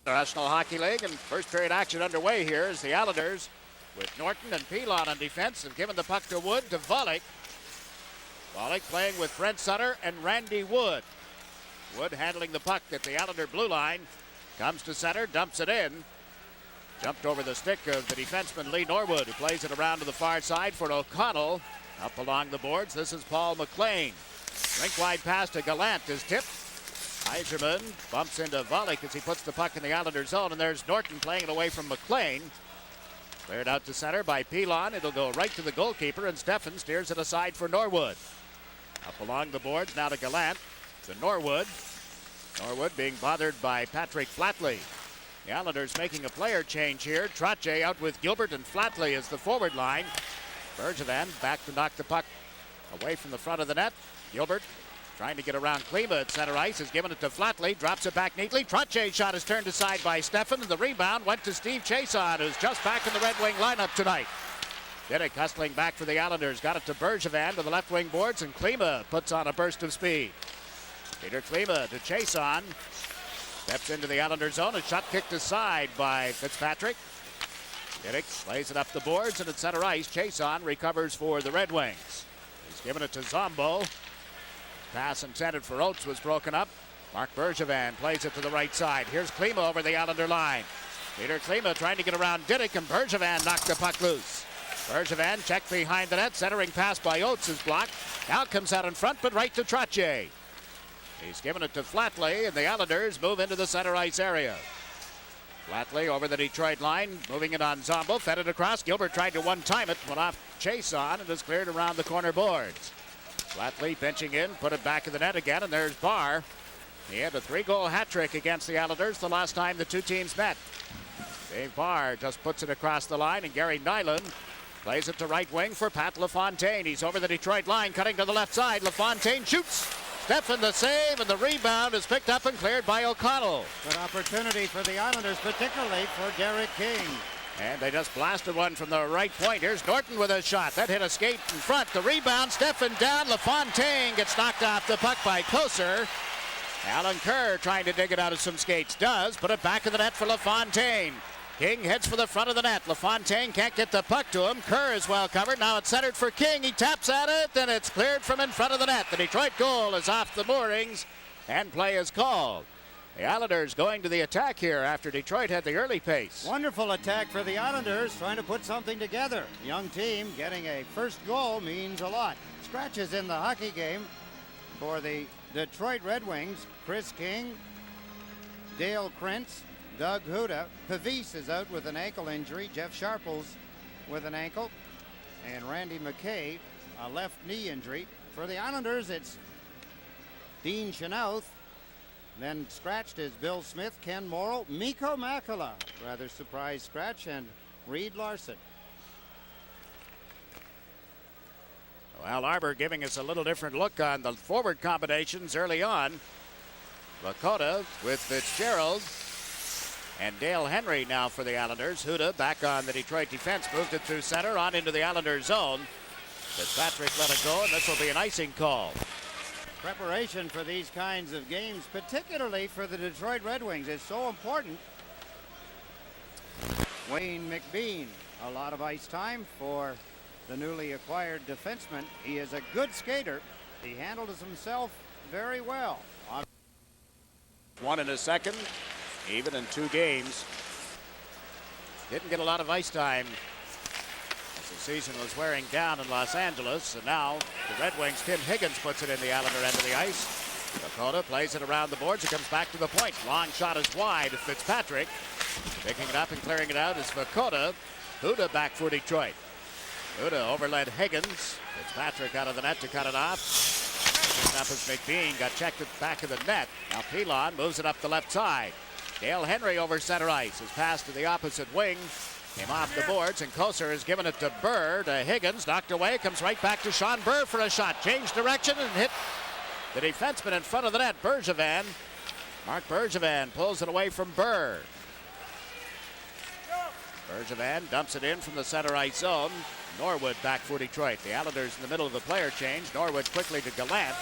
National Hockey League, and first period action underway here as the Islanders, with Norton and Pilon on defense, have given the puck to Wood to Volek. Volek playing with Brent Sutter and Randy Wood. Wood handling the puck at the Islander blue line. Comes to center, dumps it in. Jumped over the stick of the defenseman Lee Norwood, who plays it around to the far side for O'Connell. Up along the boards, this is Paul McLean. Rink-wide pass to Gallant is tipped. Yzerman bumps into Volek as he puts the puck in the Islander zone, and there's Norton playing it away from McLean. Cleared out to center by Pilon. It'll go right to the goalkeeper, and Steffen steers it aside for Norwood. Up along the boards, now to Gallant, to Norwood. Norwood being bothered by Patrick Flatley. The Islanders making a player change here. Trottier out with Gilbert, and Flatley is the forward line. Bergevin back to knock the puck away from the front of the net. Gilbert trying to get around Klima at center ice, has given it to Flatley, drops it back neatly. Trottier's shot is turned aside by Steffen, and the rebound went to Steve Chason, who's just back in the Red Wing lineup tonight. Diddick hustling back for the Islanders, got it to Bergevin to the left wing boards, and Klima puts on a burst of speed. Peter Klima to Chason, steps into the Islander zone, a shot kicked aside by Fitzpatrick. Diddick plays it up the boards, and at center ice, Chason recovers for the Red Wings. He's given it to Zombo. Pass intended for Oates was broken up. Mark Bergevin plays it to the right side. Here's Klima over the Islander line. Peter Klima trying to get around Diddick, and Bergevin knocked the puck loose. Bergevin checked behind the net. Centering pass by Oates is blocked. Now comes out in front, but right to Trottier. He's given it to Flatley, and the Islanders move into the center ice area. Flatley over the Detroit line, moving it on Zombo, fed it across. Gilbert tried to one-time it, went off Chason, and is cleared around the corner boards. Flatley pinching in, put it back in the net again, and there's Barr. He had a 3-goal hat trick against the Islanders the last time the two teams met. Dave Barr just puts it across the line, and Gary Nyland plays it to right wing for Pat LaFontaine. He's over the Detroit line, cutting to the left side. LaFontaine shoots. Steffen the save, and the rebound is picked up and cleared by O'Connell. Good opportunity for the Islanders, particularly for Derek King. And they just blasted one from the right point. Here's Norton with a shot. That hit a skate in front. The rebound, Steffen down. LaFontaine gets knocked off the puck by Koser. Alan Kerr trying to dig it out of some skates. Does. Put it back in the net for LaFontaine. King heads for the front of the net. LaFontaine can't get the puck to him. Kerr is well covered. Now it's centered for King. He taps at it, and it's cleared from in front of the net. The Detroit goal is off the moorings, and play is called. The Islanders going to the attack here after Detroit had the early pace. Wonderful attack for the Islanders, trying to put something together. Young team getting a first goal means a lot. Scratches in the hockey game for the Detroit Red Wings. Chris King, Dale Krentz, Doug Huda. Pavis is out with an ankle injury. Jeff Sharples with an ankle. And Randy McKay, a left knee injury. For the Islanders, it's Dean Chenoweth. Then scratched is Bill Smith, Ken Morrill, Mikko Makala, rather surprise scratch, and Reed Larson. Al Arbor giving us a little different look on the forward combinations early on. Lakota with Fitzgerald and Dale Henry now for the Islanders. Huda back on the Detroit defense, moved it through center on into the Islanders zone. Fitzpatrick let it go, and this will be an icing call. Preparation for these kinds of games, particularly for the Detroit Red Wings, is so important. Wayne McBean, a lot of ice time for the newly acquired defenseman. He is a good skater. He handled himself very well. One in a second, even in 2 games. Didn't get a lot of ice time as the season was wearing down in Los Angeles, and now the Red Wings, Tim Higgins puts it in the Islander end of the ice. Dakota plays it around the boards. It comes back to the point. Long shot is wide. Fitzpatrick picking it up and clearing it out is Vakota. Huda back for Detroit. Huda overled Higgins. Fitzpatrick out of the net to cut it off. Picked up as McBean got checked at the back of the net. Now Pilon moves it up the left side. Dale Henry over center ice. His pass to the opposite wing came off the boards, and Koser has given it to Burr, to Higgins, knocked away, comes right back to Sean Burr for a shot. Changed direction and hit the defenseman in front of the net, Bergevin. Mark Bergevin pulls it away from Burr. Bergevin dumps it in from the center ice zone. Norwood back for Detroit. The Islanders in the middle of the player change. Norwood quickly to Gallant.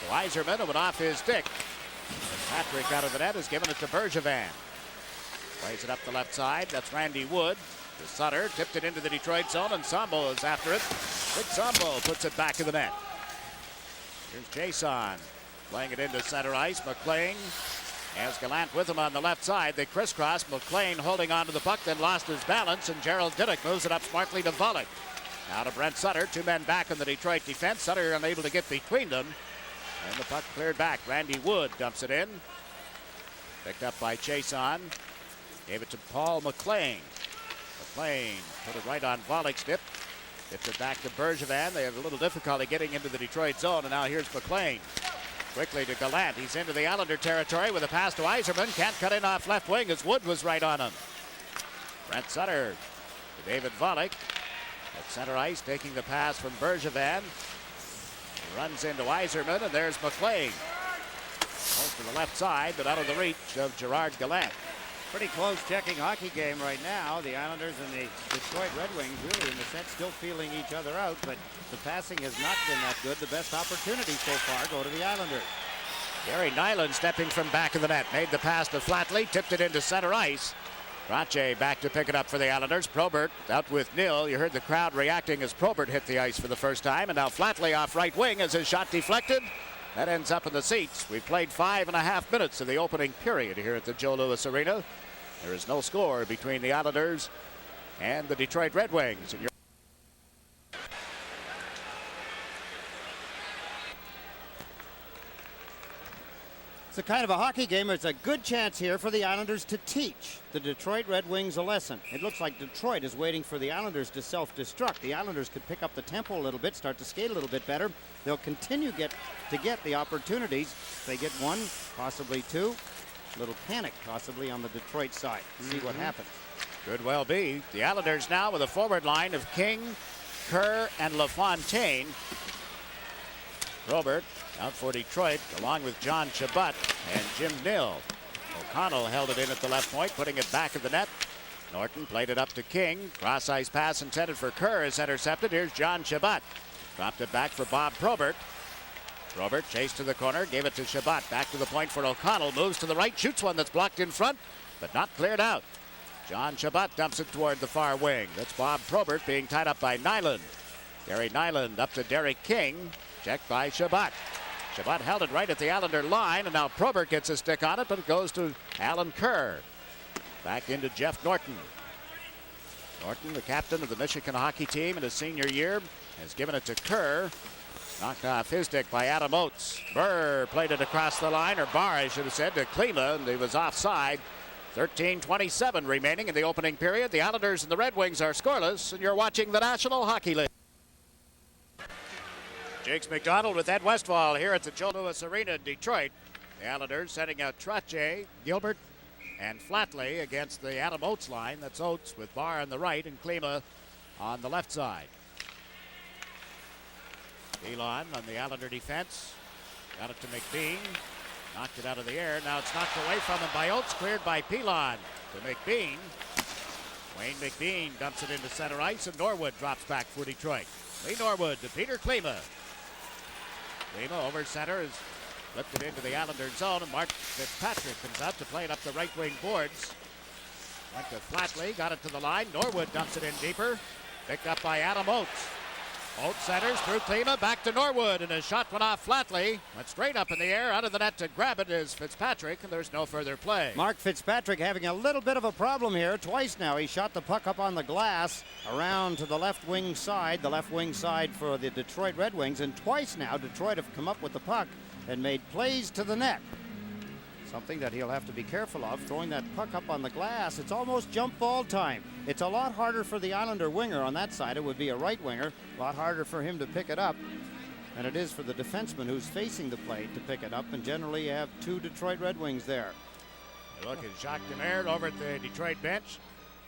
Yzerman went off his stick. Patrick out of the net has given it to Bergevin. Plays it up the left side. That's Randy Wood. To Sutter. Tipped it into the Detroit zone, and Sambo is after it. Big Sambo puts it back in the net. Here's Jason. Playing it into center ice. McLean has Gallant with him on the left side. They crisscross. McLean holding on to the puck, then lost his balance, and Gerald Diddick moves it up smartly to Volek. Now to Brent Sutter. 2 men back in the Detroit defense. Sutter unable to get between them. And the puck cleared back. Randy Wood dumps it in. Picked up by Chason. Gave it to Paul McLean. McLean put it right on Volek's tip. Tipped it back to Bergevin. They have a little difficulty getting into the Detroit zone. And now here's McLean. Quickly to Gallant. He's into the Islander territory with a pass to Yzerman. Can't cut in off left wing as Wood was right on him. Brent Sutter to David Volek. At center ice, taking the pass from Bergevin. Runs into Yzerman, and there's McLean. Close to the left side, but out of the reach of Gerard Gallant. Pretty close checking hockey game right now. The Islanders and the Detroit Red Wings really, in a sense, still feeling each other out, but the passing has not been that good. The best opportunities so far go to the Islanders. Gary Nyland stepping from back of the net. Made the pass to Flatley, tipped it into center ice. Rache back to pick it up for the Islanders. Probert out with nil. You heard the crowd reacting as Probert hit the ice for the first time, and now Flatley off right wing as his shot deflected. That ends up in the seats. We've played 5.5 minutes of the opening period here at the Joe Louis Arena. There is no score between the Islanders and the Detroit Red Wings. It's a kind of a hockey game. It's a good chance here for the Islanders to teach the Detroit Red Wings a lesson. It looks like Detroit is waiting for the Islanders to self-destruct. The Islanders could pick up the tempo a little bit, start to skate a little bit better. They'll continue to get the opportunities. If they get one, possibly two. A little panic possibly on the Detroit side. See what happens. Could well be. The Islanders now with a forward line of King, Kerr, and LaFontaine. Robert out for Detroit along with John Chabot and Jim Nill. O'Connell held it in at the left point, putting it back of the net. Norton played it up to King. Cross ice pass intended for Kerr is intercepted. Here's John Chabot. Dropped it back for Bob Probert. Probert chased to the corner, gave it to Chabot. Back to the point for O'Connell. Moves to the right, shoots one that's blocked in front, but not cleared out. John Chabot dumps it toward the far wing. That's Bob Probert being tied up by Nyland. Gary Nyland up to Derek King. Checked by Chabot. Chabot held it right at the Islander line, and now Probert gets a stick on it, but it goes to Alan Kerr. Back into Jeff Norton. Norton, the captain of the Michigan hockey team in his senior year, has given it to Kerr. Knocked off his stick by Adam Oates. Burr played it across the line, or Barr, I should have said, to Klima, and he was offside. 13:27 remaining in the opening period. The Islanders and the Red Wings are scoreless, and you're watching the National Hockey League. Jakes McDonald with Ed Westfall here at the Joe Louis Arena in Detroit. The Islanders sending out Trottier, Gilbert, and Flatley against the Adam Oates line. That's Oates with Barr on the right and Klima on the left side. Elon on the Islander defense. Got it to McBean. Knocked it out of the air. Now it's knocked away from him by Oates. Cleared by Pilon to McBean. Wayne McBean dumps it into center ice, and Norwood drops back for Detroit. Lee Norwood to Peter Klima. Klima over center has flipped it into the Islander zone, and Mark Fitzpatrick comes out to play it up the right wing boards. Went to Flatley, got it to the line. Norwood dumps it in deeper. Picked up by Adam Oates. Oates centers through Klima, back to Norwood, and his shot went off Flatley. Went straight up in the air, out of the net to grab it is Fitzpatrick, and there's no further play. Mark Fitzpatrick having a little bit of a problem here. Twice now he shot the puck up on the glass around to the left wing side for the Detroit Red Wings, and twice now Detroit have come up with the puck and made plays to the net. Something that he'll have to be careful of, throwing that puck up on the glass. It's almost jump ball time. It's a lot harder for the Islander winger on that side. It would be a right winger. A lot harder for him to pick it up than it is for the defenseman who's facing the plate to pick it up. And generally you have two Detroit Red Wings there. Look at Jacques Demers over at the Detroit bench.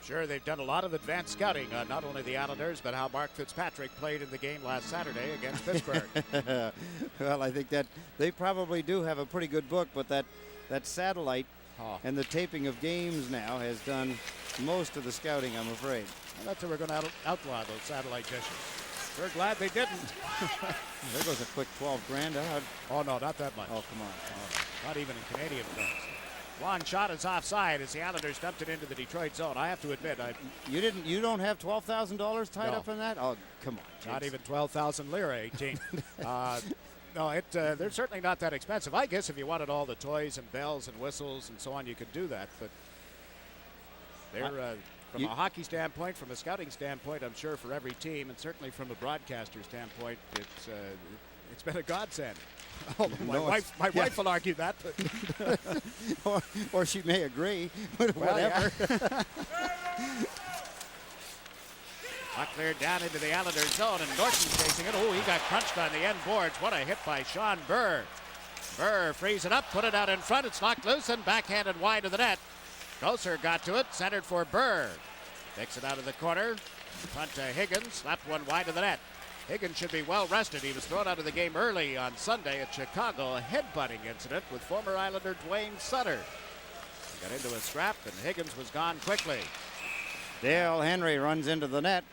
Sure, they've done a lot of advanced scouting on not only the Islanders, but how Mark Fitzpatrick played in the game last Saturday against Pittsburgh. Well, I think that they probably do have a pretty good book, but that satellite and the taping of games now has done most of the scouting, I'm afraid. I thought they were going to outlaw those satellite dishes. We're glad they didn't. There goes a quick 12 grand. Oh, no, not that much. Oh, come on. Not even in Canadian terms. Long shot is offside as the Islanders dumped it into the Detroit zone. I have to admit, You don't have $12,000 tied No. up in that? Oh, come on. not kids. even 12,000 lira, 18. No, they're certainly not that expensive. I guess if you wanted all the toys and bells and whistles and so on, you could do that. But they're from a hockey standpoint, from a scouting standpoint, I'm sure for every team, and certainly from a broadcaster standpoint, it's been a godsend. Although my No, wife will argue that. But or she may agree, but Well, whatever. puck cleared down into the Islanders zone, and Norton's chasing it. Oh, he got crunched on the end boards. What a hit by Sean Burr. Burr frees it up, put it out in front. It's knocked loose and backhanded wide of the net. Koser got to it, centered for Burr. Takes it out of the corner. In front to Higgins, slapped one wide of the net. Higgins should be well rested. He was thrown out of the game early on Sunday at Chicago. A headbutting incident with former Islander Dwayne Sutter. He got into a scrap, and Higgins was gone quickly. Dale Henry runs into the net,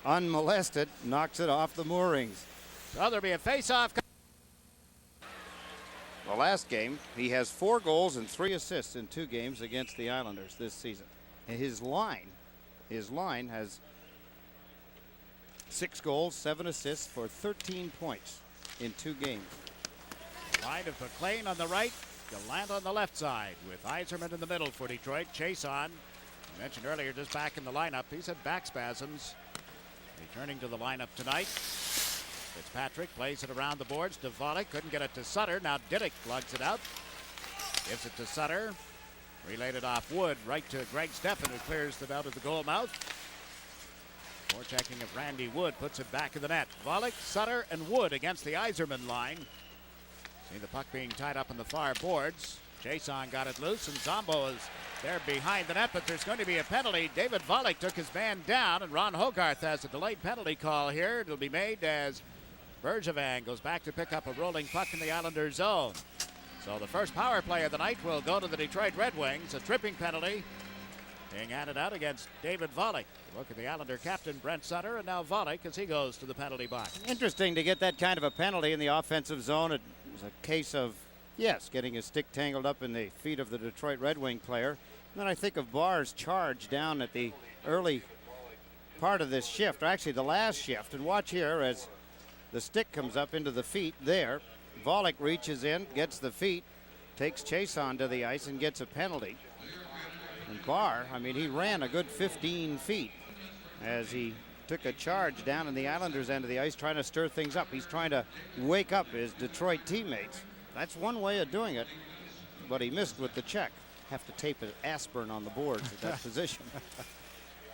unmolested, knocks it off the moorings. So there'll be a face-off. The last game, he has 4 goals and 3 assists in 2 games against the Islanders this season. And his line has 6 goals, 7 assists for 13 points in 2 games. Line of McLean on the right, Gallant on the left side, with Yzerman in the middle for Detroit. Chase on. I mentioned earlier, just back in the lineup. He's had back spasms. Returning to the lineup tonight. Fitzpatrick plays it around the boards to Volek. Couldn't get it to Sutter. Now Diddick lugs it out. Gives it to Sutter. Relayed it off Wood right to Greg Steffen, who clears it out of the goal mouth. Forechecking of Randy Wood puts it back in the net. Volek, Sutter, and Wood against the Yzerman line. See the puck being tied up in the far boards. Jason got it loose, and Zombo is there behind the net, but there's going to be a penalty. David Volek took his man down, and Ron Hogarth has a delayed penalty call here. It'll be made as Bergevin goes back to pick up a rolling puck in the Islanders zone. So the first power play of the night will go to the Detroit Red Wings. A tripping penalty being handed out against David Volek. Look at the Islander captain, Brent Sutter, and now Volek as he goes to the penalty box. Interesting to get that kind of a penalty in the offensive zone. It was a case of, yes, getting his stick tangled up in the feet of the Detroit Red Wing player. And then I think of Barr's charge down at the early part of this shift, or actually the last shift. And watch here as the stick comes up into the feet there. Volek reaches in, gets the feet, takes Chase onto the ice and gets a penalty. And Barr, I mean, he ran a good 15 feet as he took a charge down in the Islanders' end of the ice, trying to stir things up. He's trying to wake up his Detroit teammates. That's one way of doing it, but he missed with the check. Have to tape an aspirin on the boards at that position.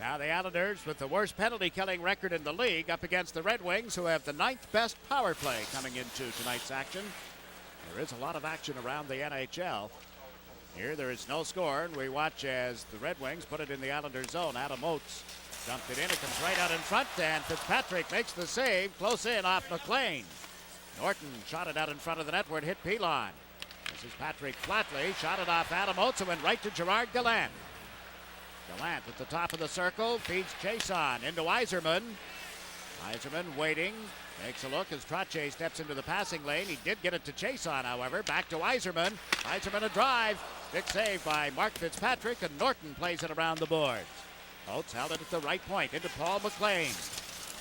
Now the Islanders with the worst penalty killing record in the league up against the Red Wings, who have the 9th best power play coming into tonight's action. There is a lot of action around the NHL. Here there is no score, and we watch as the Red Wings put it in the Islanders zone. Adam Oates dumped it in. It comes right out in front, and Fitzpatrick makes the save. Close in off McLean. Norton shot it out in front of the net where it hit Pilon. This is Patrick Flatley. Shot it off Adam Oates and went right to Gerard Gallant. Gallant at the top of the circle. Feeds Chason into Yzerman. Yzerman waiting. Takes a look as Trottier steps into the passing lane. He did get it to Chason, however. Back to Yzerman. Yzerman a drive. Big save by Mark Fitzpatrick, and Norton plays it around the boards. Oates held it at the right point into Paul McLean.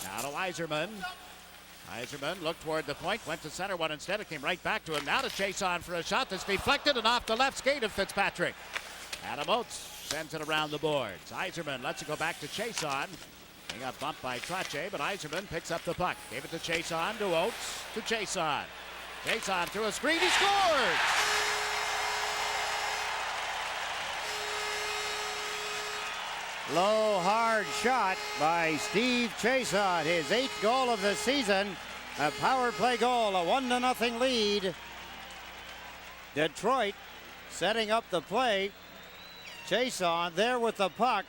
Now to Yzerman. Yzerman looked toward the point, went to center one instead. It came right back to him. Now to Chason for a shot that's deflected and off the left skate of Fitzpatrick. Adam Oates sends it around the boards. Yzerman lets it go back to Chason. He got bumped by Trottier, but Yzerman picks up the puck. Gave it to Chason, to Oates, to Chason. Chason through a screen, he scores! Low, hard shot by Steve Chason, his 8th goal of the season. A power play goal, a 1-0 lead. Detroit setting up the play. Chason there with the puck,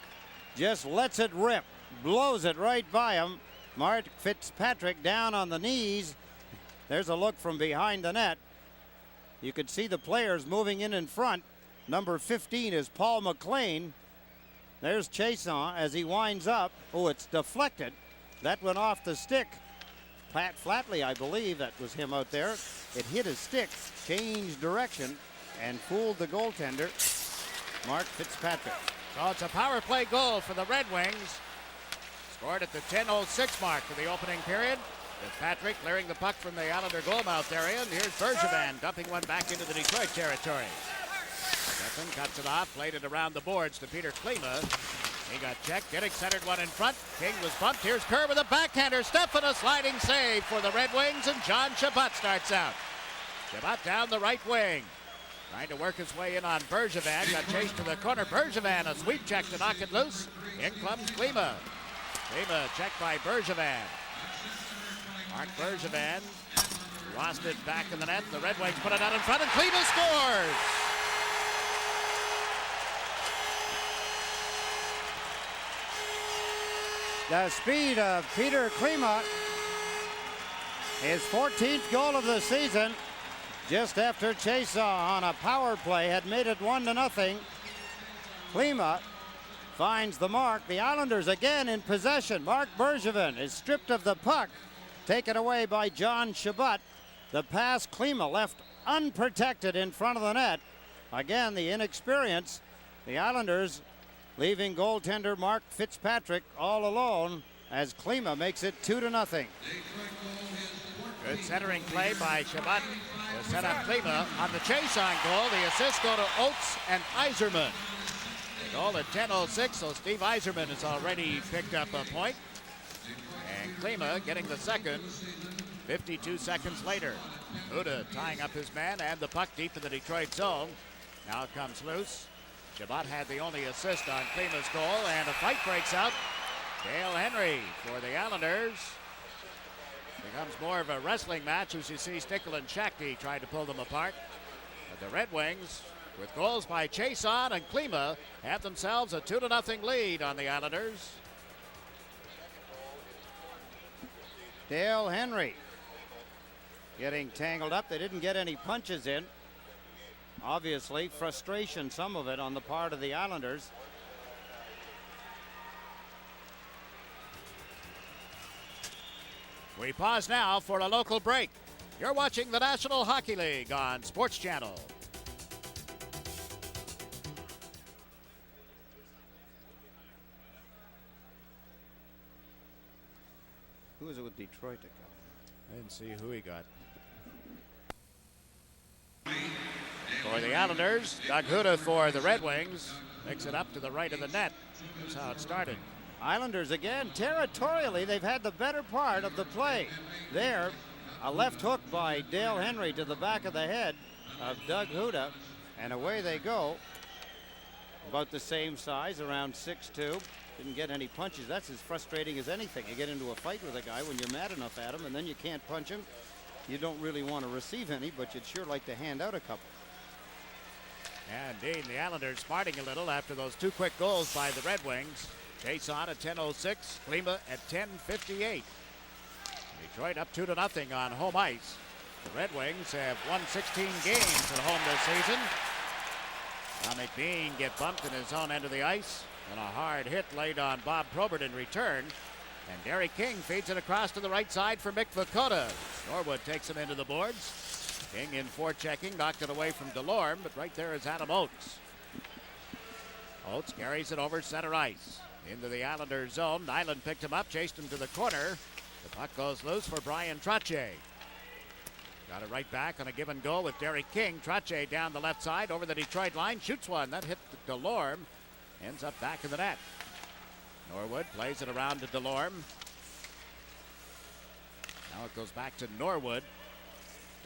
just lets it rip, blows it right by him. Mark Fitzpatrick down on the knees. There's a look from behind the net. You could see the players moving in front. Number 15 is Paul McLean. There's Chason as he winds up. Oh, it's deflected. That went off the stick. Pat Flatley, I believe that was him out there. It hit his stick, changed direction, and fooled the goaltender. Mark Fitzpatrick. So it's a power play goal for the Red Wings. Scored at the 10:06 mark for the opening period. Fitzpatrick clearing the puck from the Islander goalmouth area. And here's Bergevin dumping one back into the Detroit territory. Stefan cuts it off, played it around the boards to Peter Klima. He got checked, getting centered one in front. King was bumped. Here's Kerr with a backhander. Stefan, a sliding save for the Red Wings, and John Chabot starts out. Chabot down the right wing. Trying to work his way in on Bergevin. Got chased to the corner. Bergevin, a sweep check to knock it loose. In comes Klima. Klima checked by Bergevin. Mark Bergevin lost it back in the net. The Red Wings put it out in front, and Klima scores! The speed of Peter Klima, his 14th goal of the season, just after Chaseau on a power play had made it 1-0. Klima finds the mark. The Islanders again in possession. Mark Bergevin is stripped of the puck, taken away by John Chabot. The pass, Klima left unprotected in front of the net. Again, the inexperience. The Islanders leaving goaltender Mark Fitzpatrick all alone as Klima makes it 2-0. Good centering play by Chabot to set up Klima on the Chaseau goal. The assists go to Oates and Yzerman. The goal at 10:06, so Steve Yzerman has already picked up a point. And Klima getting the second 52 seconds later. Huda tying up his man and the puck deep in the Detroit zone. Now it comes loose. Chabot had the only assist on Klima's goal, and a fight breaks out. Dale Henry for the Islanders. Becomes more of a wrestling match as you see Stickle and Shakti trying to pull them apart. But the Red Wings, with goals by Chaseau and Klima, have themselves a 2-0 lead on the Islanders. Dale Henry getting tangled up. They didn't get any punches in. Obviously, frustration, some of it on the part of the Islanders. We pause now for a local break. You're watching the National Hockey League on Sports Channel. Who was it with Detroit that got? I didn't see who he got. For the Islanders, Doug Huda for the Red Wings. Picks it up to the right of the net. That's how it started. Islanders again, territorially, they've had the better part of the play. There, a left hook by Dale Henry to the back of the head of Doug Huda, and away they go. About the same size, around 6'2". Didn't get any punches. That's as frustrating as anything. You get into a fight with a guy when you're mad enough at him, and then you can't punch him. You don't really want to receive any, but you'd sure like to hand out a couple. Yeah, indeed, the Islanders smarting a little after those two quick goals by the Red Wings. Chaseau at 10:06, Klima at 10:58. Detroit up 2-0 on home ice. The Red Wings have won 16 games at home this season. Now McBean get bumped in his own end of the ice, and a hard hit laid on Bob Probert in return. And Derek King feeds it across to the right side for Mick Vukota. Norwood takes him into the boards. King in forechecking, knocked it away from Delorme, but right there is Adam Oates. Oates carries it over center ice. Into the Islanders zone. Nyland picked him up, chased him to the corner. The puck goes loose for Brian Trottier. Got it right back on a give and go with Derek King. Trottier down the left side over the Detroit line. Shoots one. That hit Delorme. Ends up back in the net. Norwood plays it around to Delorme. Now it goes back to Norwood.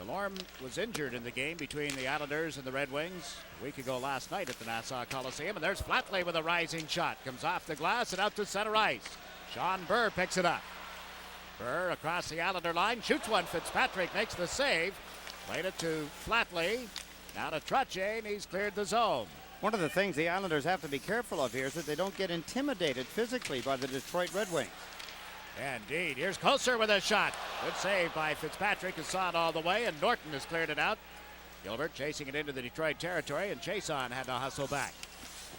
Delorme was injured in the game between the Islanders and the Red Wings a week ago last night at the Nassau Coliseum. And there's Flatley with a rising shot. Comes off the glass and out to center ice. Sean Burr picks it up. Burr across the Islander line. Shoots one. Fitzpatrick makes the save. Played it to Flatley. Now to Trottier, and he's cleared the zone. One of the things the Islanders have to be careful of here is that they don't get intimidated physically by the Detroit Red Wings. Indeed. Here's Koser with a shot. Good save by Fitzpatrick, who saw it all the way, and Norton has cleared it out. Gilbert chasing it into the Detroit territory, and Chaseau had to hustle back.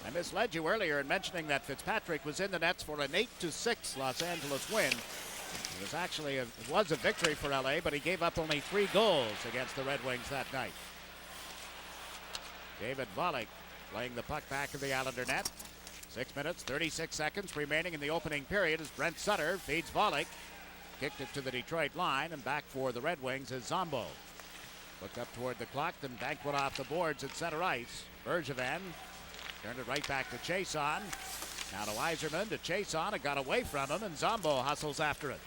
I misled you earlier in mentioning that Fitzpatrick was in the nets for an 8-6 Los Angeles win. It was actually it was a victory for LA, but he gave up only 3 goals against the Red Wings that night. David Volek playing the puck back of the Islander net. 6 minutes, 36 seconds remaining in the opening period as Brent Sutter feeds Volek. Kicked it to the Detroit line, and back for the Red Wings is Zombo. Looked up toward the clock, then banked one off the boards at center ice. Bergevin turned it right back to Chason. Now to Yzerman, to Chason. It got away from him, and Zombo hustles after it.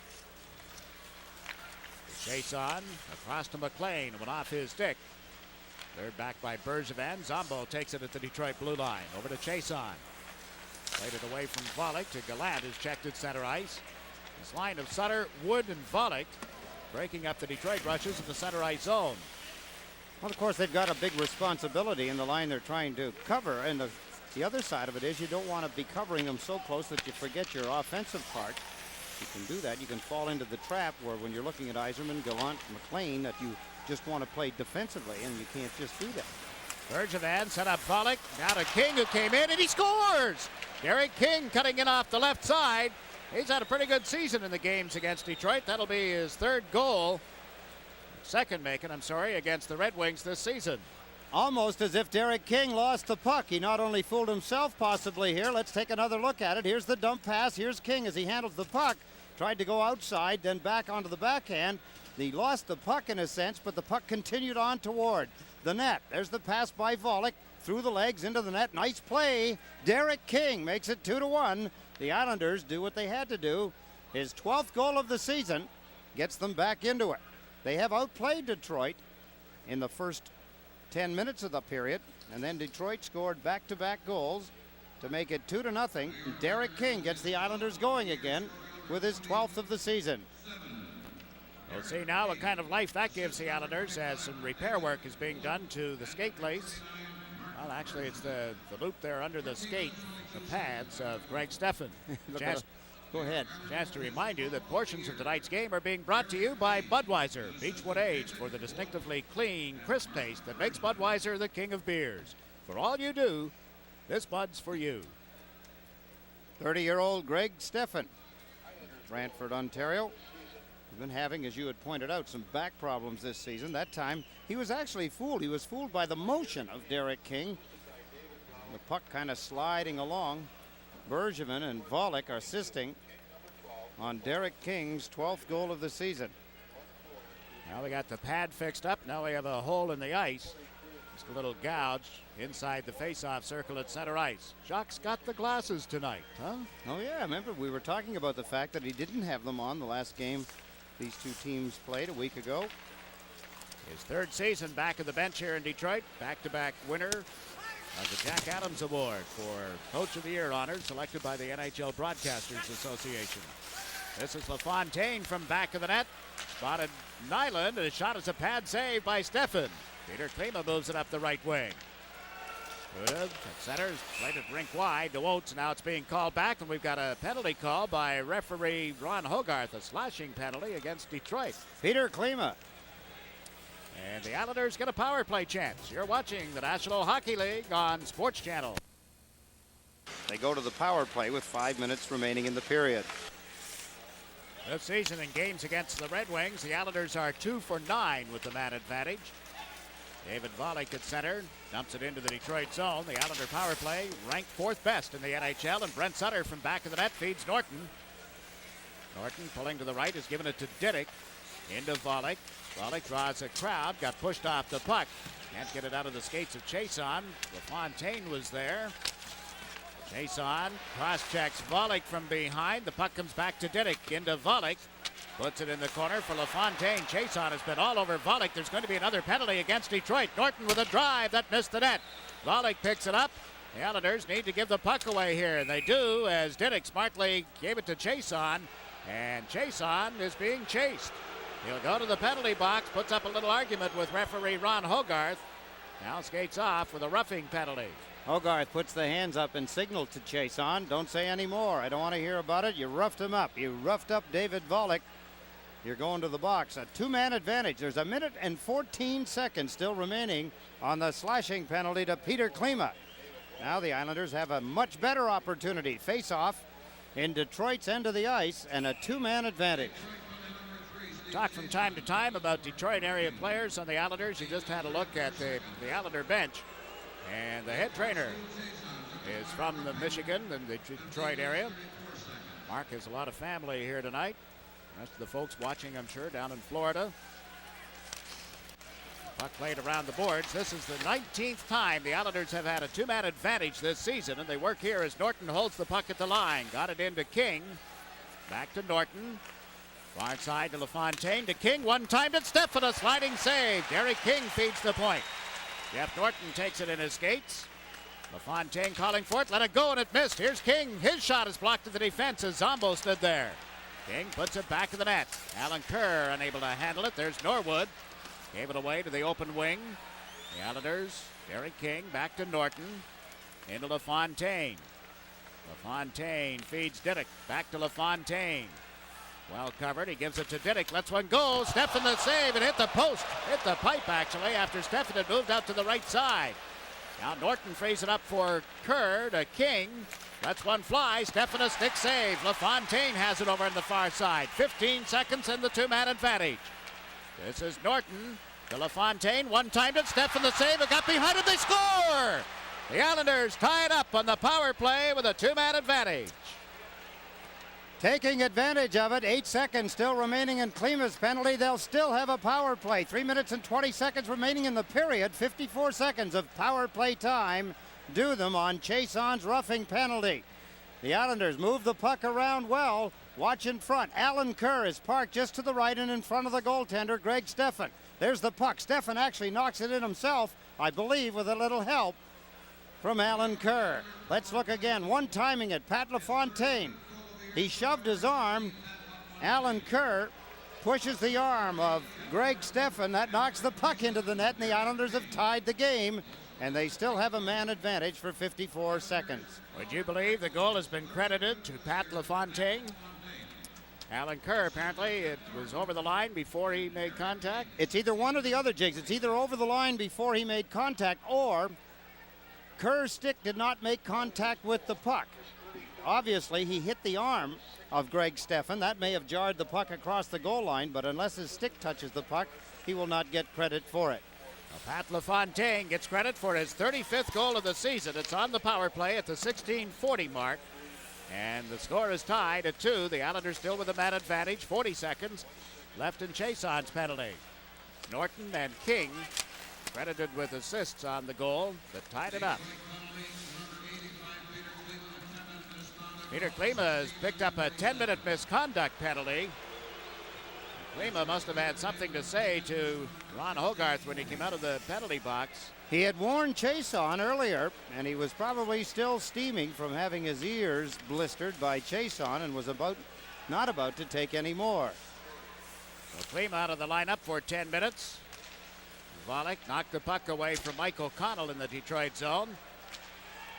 Chason across to McLean, went off his stick. Cleared back by Bergevin. Zombo takes it at the Detroit blue line. Over to Chason. Played it away from Volek to Gallant, who's checked at center ice. This line of Sutter, Wood, and Volek breaking up the Detroit rushes in the center ice zone. Well, of course, they've got a big responsibility in the line they're trying to cover, and the other side of it is you don't want to be covering them so close that you forget your offensive part. You can do that. You can fall into the trap where when you're looking at Yzerman, Gallant, McLean, that you just want to play defensively, and you can't just do that. Bergevin set up Volek. Now to King, who came in, and he scores! Derek King cutting in off the left side. He's had a pretty good season in the games against Detroit. That'll be his second against the Red Wings this season. Almost as if Derek King lost the puck. He not only fooled himself possibly here. Let's take another look at it. Here's the dump pass. Here's King as he handles the puck. Tried to go outside, then back onto the backhand. He lost the puck in a sense, but the puck continued on toward the net. There's the pass by Volek. Through the legs into the net. Nice play. Derek King makes it 2-1. The Islanders do what they had to do. His 12th goal of the season gets them back into it. They have outplayed Detroit in the first 10 minutes of the period, and then Detroit scored back-to-back goals to make it 2-0. Derek King gets the Islanders going again with his 12th of the season. We'll see now what kind of life that gives the Islanders as some repair work is being done to the skate lace. Well, actually, it's the loop there under the skate, the pads of Greg Steffen. Go ahead. Chance to remind you that portions of tonight's game are being brought to you by Budweiser, Beechwood Aged, for the distinctively clean, crisp taste that makes Budweiser the king of beers. For all you do, this Bud's for you. 30-year-old Greg Steffen, Brantford, Ontario. He's been having, as you had pointed out, some back problems this season. That time, he was actually fooled. He was fooled by the motion of Derek King. The puck kind of sliding along. Bergevin and Volek are assisting on Derek King's 12th goal of the season. Now we got the pad fixed up. Now we have a hole in the ice. Just a little gouge inside the face-off circle at center ice. Jacques got the glasses tonight, huh? Oh, yeah. Remember, we were talking about the fact that he didn't have them on the last game these two teams played a week ago. His third season back of the bench here in Detroit. Back-to-back winner of the Jack Adams Award for Coach of the Year honors selected by the NHL Broadcasters Association. This is LaFontaine from back of the net. Spotted Nyland, and his shot is a pad save by Steffen. Peter Klima moves it up the right wing. Good. At center, played it rink wide to Oates. Now it's being called back, and we've got a penalty call by referee Ron Hogarth, a slashing penalty against Detroit. Peter Klima. And the Islanders get a power play chance. You're watching the National Hockey League on Sports Channel. They go to the power play with 5 minutes remaining in the period. This season in games against the Red Wings, the Islanders are 2 for 9 with the man advantage. David Volek at center, dumps it into the Detroit zone. The Islander power play ranked 4th best in the NHL, and Brent Sutter from back of the net feeds Norton. Norton pulling to the right has given it to Diddick. Into Volek. Volek draws a crowd, got pushed off the puck. Can't get it out of the skates of Chason. LaFontaine was there. Chason cross-checks Volek from behind. The puck comes back to Diddick. Into Volek. Puts it in the corner for LaFontaine. Chason has been all over Volek. There's going to be another penalty against Detroit. Norton with a drive that missed the net. Volek picks it up. The Islanders need to give the puck away here, and they do, as Diddick smartly gave it to Chason, and Chason is being chased. He'll go to the penalty box, puts up a little argument with referee Ron Hogarth. Now skates off with a roughing penalty. Hogarth puts the hands up and signal to Chason. Don't say any more. I don't want to hear about it. You roughed him up. You roughed up David Volek. You're going to the box. A two-man advantage. There's a minute and 14 seconds still remaining on the slashing penalty to Peter Klima. Now the Islanders have a much better opportunity. Face-off in Detroit's end of the ice and a two-man advantage. Talk from time to time about Detroit area players on the Islanders. You just had a look at the Islander bench. And the head trainer is from the Michigan and the Detroit area. Mark has a lot of family here tonight. The rest of the folks watching, I'm sure, down in Florida. Puck played around the boards. This is the 19th time the Islanders have had a two-man advantage this season, and they work here as Norton holds the puck at the line. Got it into King. Back to Norton. Far side to LaFontaine, to King. One-timed Stefan, a sliding save. Derek King feeds the point. Jeff Norton takes it in his skates. LaFontaine calling for it. Let it go, and it missed. Here's King. His shot is blocked to the defense as Zombo stood there. King puts it back of the net. Alan Kerr unable to handle it. There's Norwood. Gave it away to the open wing. The Islanders, Derek King back to Norton. Into LaFontaine. LaFontaine feeds Diddick. Back to LaFontaine. Well covered. He gives it to Diddick. Lets one go. Stefan the save and hit the post. Hit the pipe actually after Stefan had moved out to the right side. Now Norton frees it up for Kerr to King. Lets one fly. Stefan a stick save. LaFontaine has it over on the far side. 15 seconds and the two-man advantage. This is Norton to LaFontaine. One-timed it. Stefan the save. It got behind it. They score! The Islanders tie it up on the power play with a two-man advantage. Taking advantage of it, 8 seconds still remaining in Klima's penalty. They'll still have a power play. 3 minutes and 20 seconds remaining in the period. 54 seconds of power play time due them on Chason's roughing penalty. The Islanders move the puck around well. Watch in front. Alan Kerr is parked just to the right and in front of the goaltender, Greg Stefan. There's the puck. Stefan actually knocks it in himself, I believe, with a little help from Alan Kerr. Let's look again. One timing it. Pat LaFontaine. He shoved his arm. Alan Kerr pushes the arm of Greg Stefan. That knocks the puck into the net, and the Islanders have tied the game, and they still have a man advantage for 54 seconds. Would you believe the goal has been credited to Pat LaFontaine? Alan Kerr, apparently, it was over the line before he made contact. It's either one or the other, Jigs. It's either over the line before he made contact, or Kerr's stick did not make contact with the puck. Obviously, he hit the arm of Greg Stefan. That may have jarred the puck across the goal line, but unless his stick touches the puck, he will not get credit for it. Well, Pat LaFontaine gets credit for his 35th goal of the season. It's on the power play at the 16:40 mark. And the score is tied at 2. The Islanders still with a man advantage. 40 seconds left in Chason's penalty. Norton and King credited with assists on the goal that tied it up. Peter Klima has picked up a 10-minute misconduct penalty. Klima must have had something to say to Ron Hogarth when he came out of the penalty box. He had warned Chason earlier, and he was probably still steaming from having his ears blistered by Chason and was not about to take any more. So Klima out of the lineup for 10 minutes. Volek knocked the puck away from Mike O'Connell in the Detroit zone.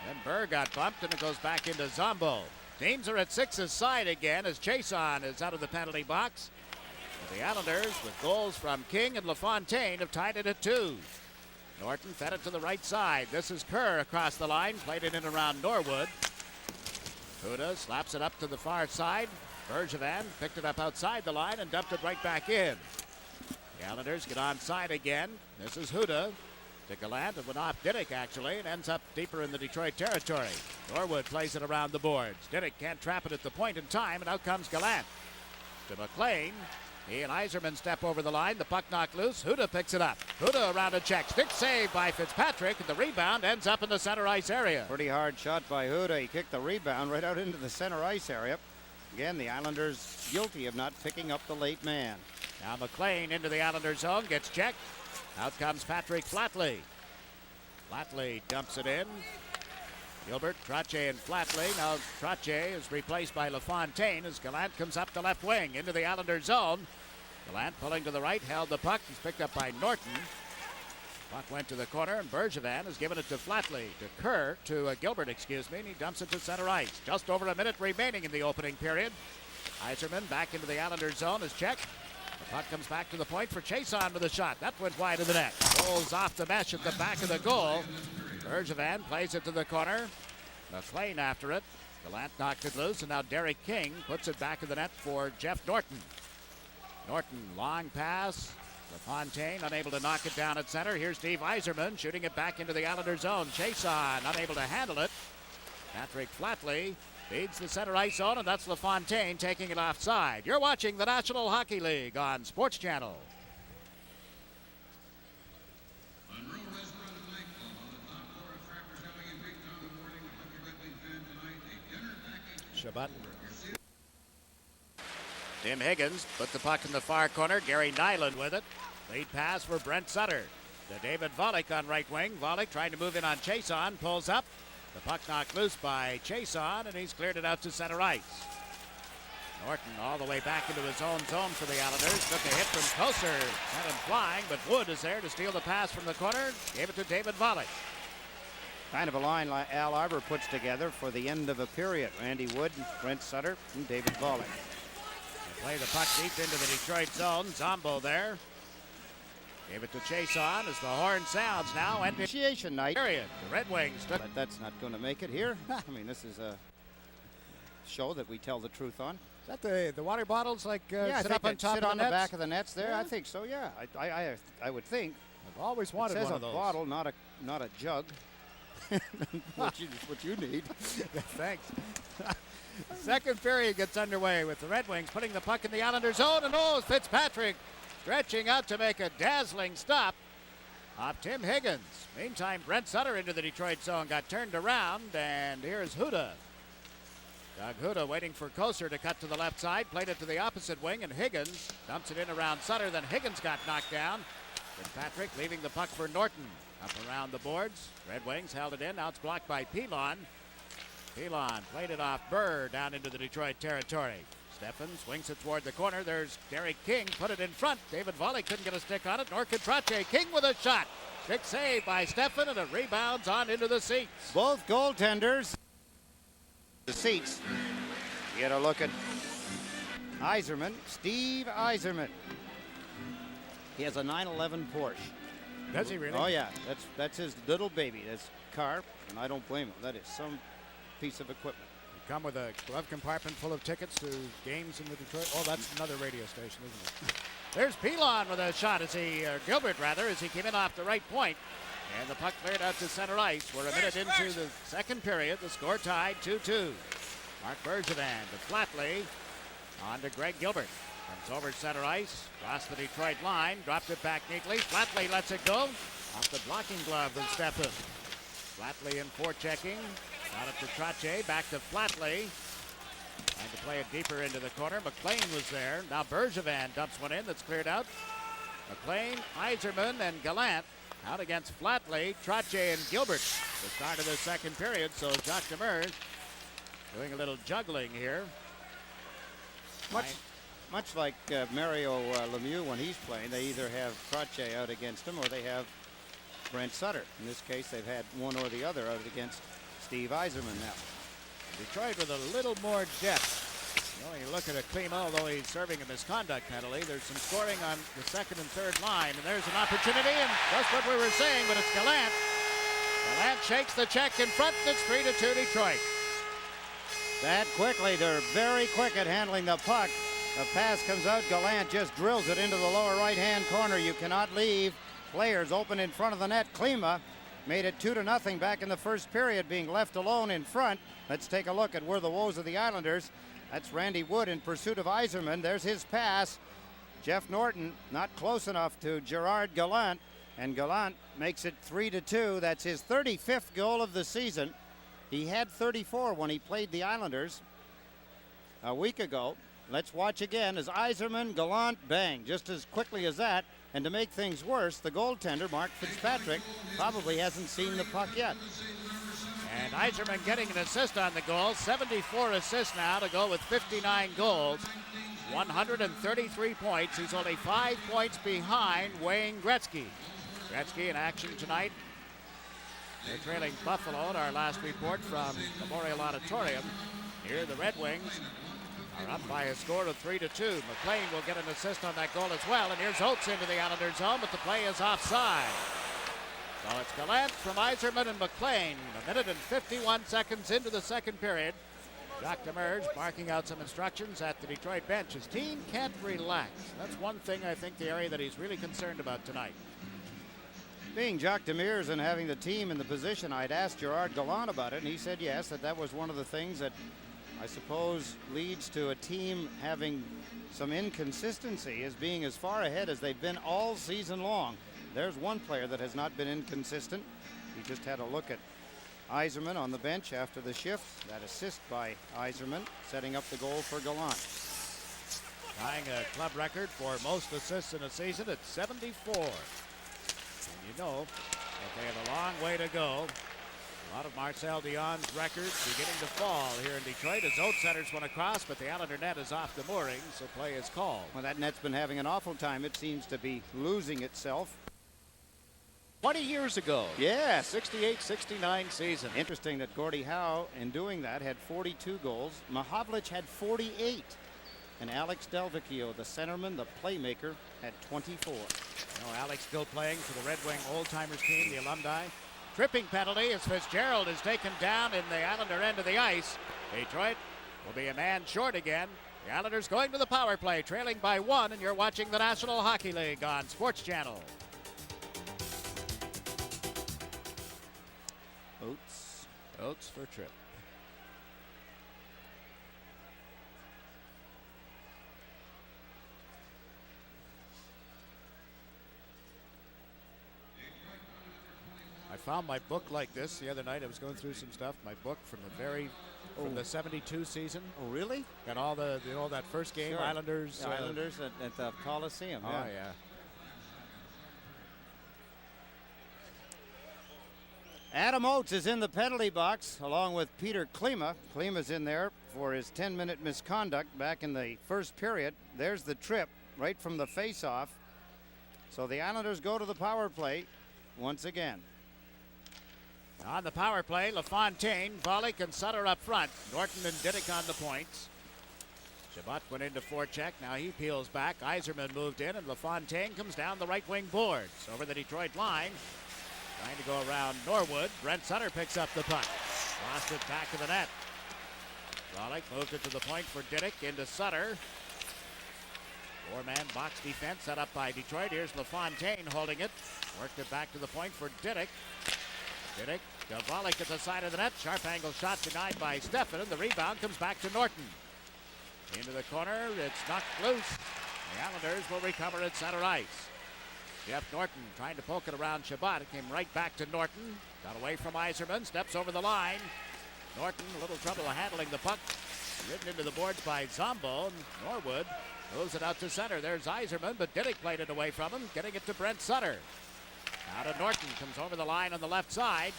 Then Burr got bumped, and it goes back into Zombo. Teams are at 6's side again as Chason is out of the penalty box. But the Islanders, with goals from King and LaFontaine, have tied it at 2. Norton fed it to the right side. This is Kerr across the line, played it in around Norwood. Huda slaps it up to the far side. Bergevin picked it up outside the line and dumped it right back in. The Islanders get onside again. This is Huda to Gallant. It went off Diddick actually and ends up deeper in the Detroit territory. Norwood plays it around the boards. Diddick can't trap it at the point in time, and out comes Gallant. To McLean. He and Yzerman step over the line. The puck knocked loose. Huda picks it up. Huda around a check. Stick save by Fitzpatrick. And the rebound ends up in the center ice area. Pretty hard shot by Huda. He kicked the rebound right out into the center ice area. Again, the Islanders guilty of not picking up the late man. Now McLean into the Islanders zone. Gets checked. Out comes Patrick Flatley. Flatley dumps it in. Gilbert, Trottier, and Flatley. Now Trottier is replaced by LaFontaine as Gallant comes up the left wing into the Islanders zone. Gallant pulling to the right, held the puck. He's picked up by Norton. Puck went to the corner, and Bergevin has given it to Flatley, to Kerr, to Gilbert, and he dumps it to center ice. Just over a minute remaining in the opening period. Yzerman back into the Islanders zone is checked. The puck comes back to the point for Chason with a shot. That went wide of the net. Rolls off the mesh at the back of the goal. Bergevin plays it to the corner. McLean after it. Gallant knocked it loose, and now Derek King puts it back in the net for Jeff Norton. Norton, long pass. LaFontaine unable to knock it down at center. Here's Steve Yzerman shooting it back into the Islander zone. Chason unable to handle it. Patrick Flatley feeds the center ice zone, and that's LaFontaine taking it offside. You're watching the National Hockey League on Sports Channel. Shabbat. Tim Higgins put the puck in the far corner. Gary Nyland with it. Lead pass for Brent Sutter to David Volek on right wing. Volek trying to move in on Chason. Pulls up. The puck knocked loose by Chason, and he's cleared it out to center ice. Norton all the way back into his own zone for the Islanders. Took a hit from Koser. Sent him flying, but Wood is there to steal the pass from the corner. Gave it to David Volek. Kind of a line like Al Arbor puts together for the end of a period. Randy Wood, Brent Sutter, and David Volek. They play the puck deep into the Detroit zone. Zombo there. Gave it to Chason as the horn sounds now. Initiation night. Period. The Red Wings took. But that's not going to make it here. I mean, this is a show that we tell the truth on. Is that the water bottles like sit up on top sit of on the the nets? back of the nets there? Yeah. I think so. Yeah, I would think. I've always wanted it says one of those. A bottle, not a jug. what you need. Thanks. Second period gets underway with the Red Wings putting the puck in the Islanders' zone, and Fitzpatrick stretching out to make a dazzling stop off Tim Higgins. Meantime, Brent Sutter into the Detroit zone got turned around, and here's Huda. Doug Huda waiting for Koser to cut to the left side, played it to the opposite wing, and Higgins dumps it in around Sutter. Then Higgins got knocked down. Fitzpatrick leaving the puck for Norton. Up around the boards. Red Wings held it in. Now it's blocked by Pilon. Pilon played it off Burr down into the Detroit territory. Steffen swings it toward the corner. There's Derek King. Put it in front. David Volek couldn't get a stick on it, nor could Trache. King with a shot. Big save by Steffen, and it rebounds on into the seats. Both goaltenders. The seats. You get a look at Yzerman, Steve Yzerman. He has a 911 Porsche. Does he really? Oh yeah, that's his little baby. That's car, and I don't blame him. That is some piece of equipment. You come with a glove compartment full of tickets to games in the Detroit. Oh, that's another radio station, isn't it? There's Pilon with a shot Gilbert as he came in off the right point. And the puck cleared out to center ice. We're a minute into the second period. The score tied 2-2. Mark Bergevin to Flatley. On to Greg Gilbert. Comes over center ice. Across the Detroit line. Dropped it back neatly. Flatley lets it go. Off the blocking glove of Steffen. Flatley in forechecking. Got it to Trache. Back to Flatley. Trying to play it deeper into the corner. McLean was there. Now Bergevin dumps one in that's cleared out. McLean, Yzerman, and Gallant out against Flatley, Trache, and Gilbert. The start of the second period, so Jacques Demers doing a little juggling here. Much like Mario Lemieux when he's playing, they either have Trache out against him or they have Brent Sutter. In this case, they've had one or the other out against Steve Yzerman now. Detroit with a little more depth. You look at Klima, although he's serving a misconduct penalty. There's some scoring on the second and third line, and there's an opportunity, and just what we were saying, but it's Gallant. Gallant shakes the check in front, and it's 3-2 Detroit. That quickly, they're very quick at handling the puck. The pass comes out, Gallant just drills it into the lower right-hand corner. You cannot leave players open in front of the net. Klima made it 2-0 back in the first period, being left alone in front. Let's take a look at where the woes of the Islanders. That's Randy Wood in pursuit of Yzerman. There's his pass. Jeff Norton not close enough to Gerard Gallant, and Gallant makes it 3-2. That's his 35th goal of the season. He had 34 when he played the Islanders a week ago. Let's watch again as Yzerman, Gallant, bang, just as quickly as that. And to make things worse, the goaltender, Mark Fitzpatrick, probably hasn't seen the puck yet. And Yzerman getting an assist on the goal. 74 assists now to go with 59 goals. 133 points. He's only 5 points behind Wayne Gretzky. Gretzky in action tonight. They're trailing Buffalo in our last report from Memorial Auditorium. Here the Red Wings are up by a score of 3-2. McLean will get an assist on that goal as well. And here's Oates into the Islanders' zone, but the play is offside. So it's Gallant from Yzerman and McLean. A minute and 51 seconds into the second period. Jacques Demers barking out some instructions at the Detroit bench. His team can't relax. That's one thing I think the area that he's really concerned about tonight. Being Jacques Demers and having the team in the position, I'd asked Gerard Gallant about it, and he said yes, that was one of the things that I suppose leads to a team having some inconsistency, as being as far ahead as they've been all season long. There's one player that has not been inconsistent. He just had a look at Yzerman on the bench after the shift. That assist by Yzerman, setting up the goal for Gallant. Tying a club record for most assists in a season at 74. And you know that they have a long way to go. A lot of Marcel Dionne's records beginning to fall here in Detroit as Oates centers one across, but the Islander net is off the moorings, so play is called. Well, that net's been having an awful time. It seems to be losing itself. 20 years ago. Yes. 68-69 season. Interesting that Gordie Howe, in doing that, had 42 goals. Mahovlich had 48. And Alex Delvecchio, the centerman, the playmaker, had 24. Alex still playing for the Red Wing old-timers team, the alumni. Tripping penalty as Fitzgerald is taken down in the Islander end of the ice. Detroit will be a man short again. The Islanders going to the power play, trailing by 1, and you're watching the National Hockey League on Sports Channel. Oates for Tripp. I found my book like this the other night. I was going through some stuff. My book from the 72 season. Oh, really? Got all the that first game, sure. Islanders. Islanders at the Coliseum. Oh yeah. Adam Oates is in the penalty box along with Peter Klima. Klima's in there for his 10-minute misconduct back in the first period. There's the trip right from the face-off. So the Islanders go to the power play once again. On the power play, LaFontaine, Volek, and Sutter up front. Norton and Diddick on the points. Chabot went into forecheck. Now he peels back. Yzerman moved in, and LaFontaine comes down the right wing boards over the Detroit line. Trying to go around Norwood. Brent Sutter picks up the puck. Lost it back to the net. Volek moved it to the point for Diddick into Sutter. Four-man box defense set up by Detroit. Here's LaFontaine holding it. Worked it back to the point for Diddick. Diddick to Volek at the side of the net. Sharp angle shot denied by Steffen, and the rebound comes back to Norton. Into the corner. It's knocked loose. The Islanders will recover at center ice. Jeff Norton trying to poke it around Chabot. It came right back to Norton. Got away from Yzerman. Steps over the line. Norton, a little trouble handling the puck. Ridden into the boards by Zombo. Norwood moves it out to center. There's Yzerman, but Diddick played it away from him, getting it to Brent Sutter. Now to Norton. Comes over the line on the left side.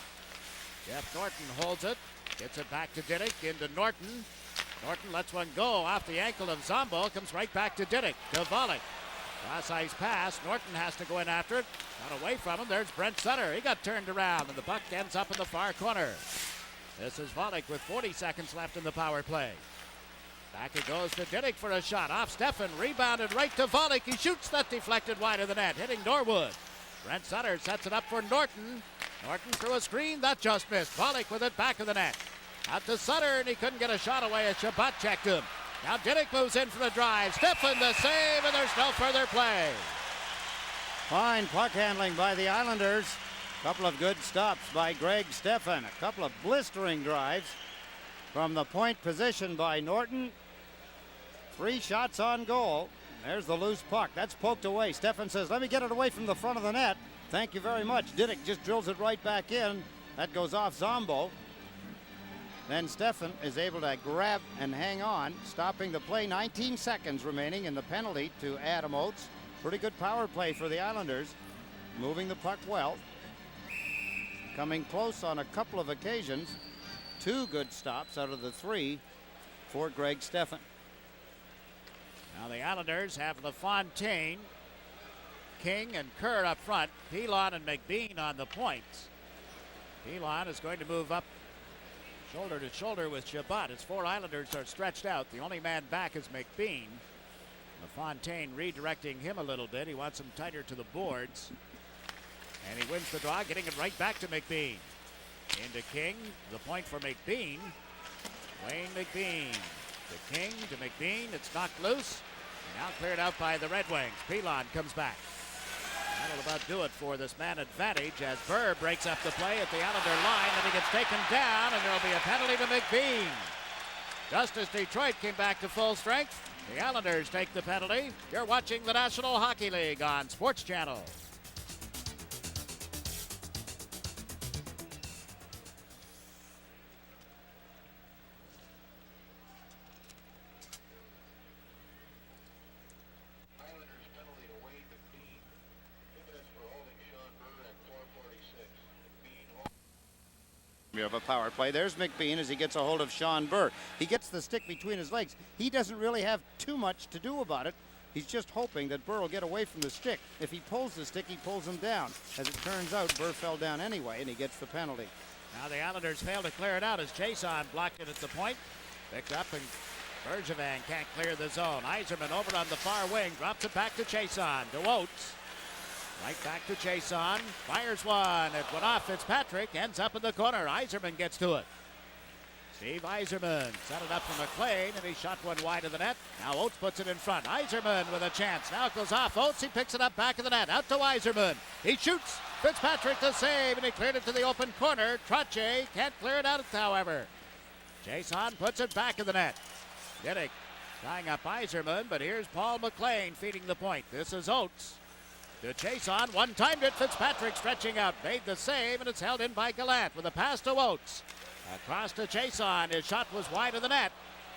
Jeff Norton holds it. Gets it back to Diddick. Into Norton. Norton lets one go off the ankle of Zombo. Comes right back to Diddick. To Volek. Cross ice pass. Norton has to go in after it. Got away from him. There's Brent Sutter. He got turned around, and the puck ends up in the far corner. This is Volek with 40 seconds left in the power play. Back it goes to Diddick for a shot. Off Steffen. Rebounded right to Volek. He shoots that deflected wide of the net, hitting Norwood. Brent Sutter sets it up for Norton. Norton threw a screen. That just missed. Volek with it back of the net. Out to Sutter, and he couldn't get a shot away as Chabot checked him. Now Diddick moves in for the drive. Steffen the save, and there's no further play. Fine puck handling by the Islanders. Couple of good stops by Greg Steffen. A couple of blistering drives from the point position by Norton. 3 shots on goal. There's the loose puck. That's poked away. Steffen says, let me get it away from the front of the net. Thank you very much. Diddick just drills it right back in. That goes off Zombo. Then Steffen is able to grab and hang on, stopping the play. 19 seconds remaining in the penalty to Adam Oates. Pretty good power play for the Islanders. Moving the puck well. Coming close on a couple of occasions. 2 good stops out of the 3 for Greg Steffen. Now the Islanders have LaFontaine, King, and Kerr up front. Pilon and McBean on the points. Pilon is going to move up shoulder to shoulder with Chabot as 4 Islanders are stretched out. The only man back is McBean. LaFontaine redirecting him a little bit. He wants him tighter to the boards. And he wins the draw, getting it right back to McBean. Into King. The point for McBean. Wayne McBean to King to McBean. It's knocked loose. Now cleared out by the Red Wings. Pilon comes back. That'll about do it for this man advantage as Burr breaks up the play at the Islander line. Then he gets taken down, and there'll be a penalty to McBean. Just as Detroit came back to full strength, the Islanders take the penalty. You're watching the National Hockey League on Sports Channel. Of a power play. There's McBean as he gets a hold of Sean Burr. He gets the stick between his legs. He doesn't really have too much to do about it. He's just hoping that Burr will get away from the stick. If he pulls the stick, he pulls him down. As it turns out, Burr fell down anyway, and he gets the penalty. Now the Islanders fail to clear it out as Jason blocked it at the point. Picked up, and Bergevin can't clear the zone. Yzerman over on the far wing, drops it back to Jason. To Oates. Right back to Jason. Fires one. It went off Fitzpatrick. Ends up in the corner. Yzerman gets to it. Steve Yzerman set it up for McLean, and he shot one wide of the net. Now Oates puts it in front. Yzerman with a chance. Now it goes off Oates. He picks it up back of the net. Out to Yzerman. He shoots. Fitzpatrick to save, and he cleared it to the open corner. Trottier can't clear it out, however. Jason puts it back of the net. Diddick tying up Yzerman, but here's Paul McLean feeding the point. This is Oates. To Jason, one-timed it. Fitzpatrick stretching out, made the save, and it's held in by Gallant with a pass to Oates. Across to Jason. His shot was wide of the net.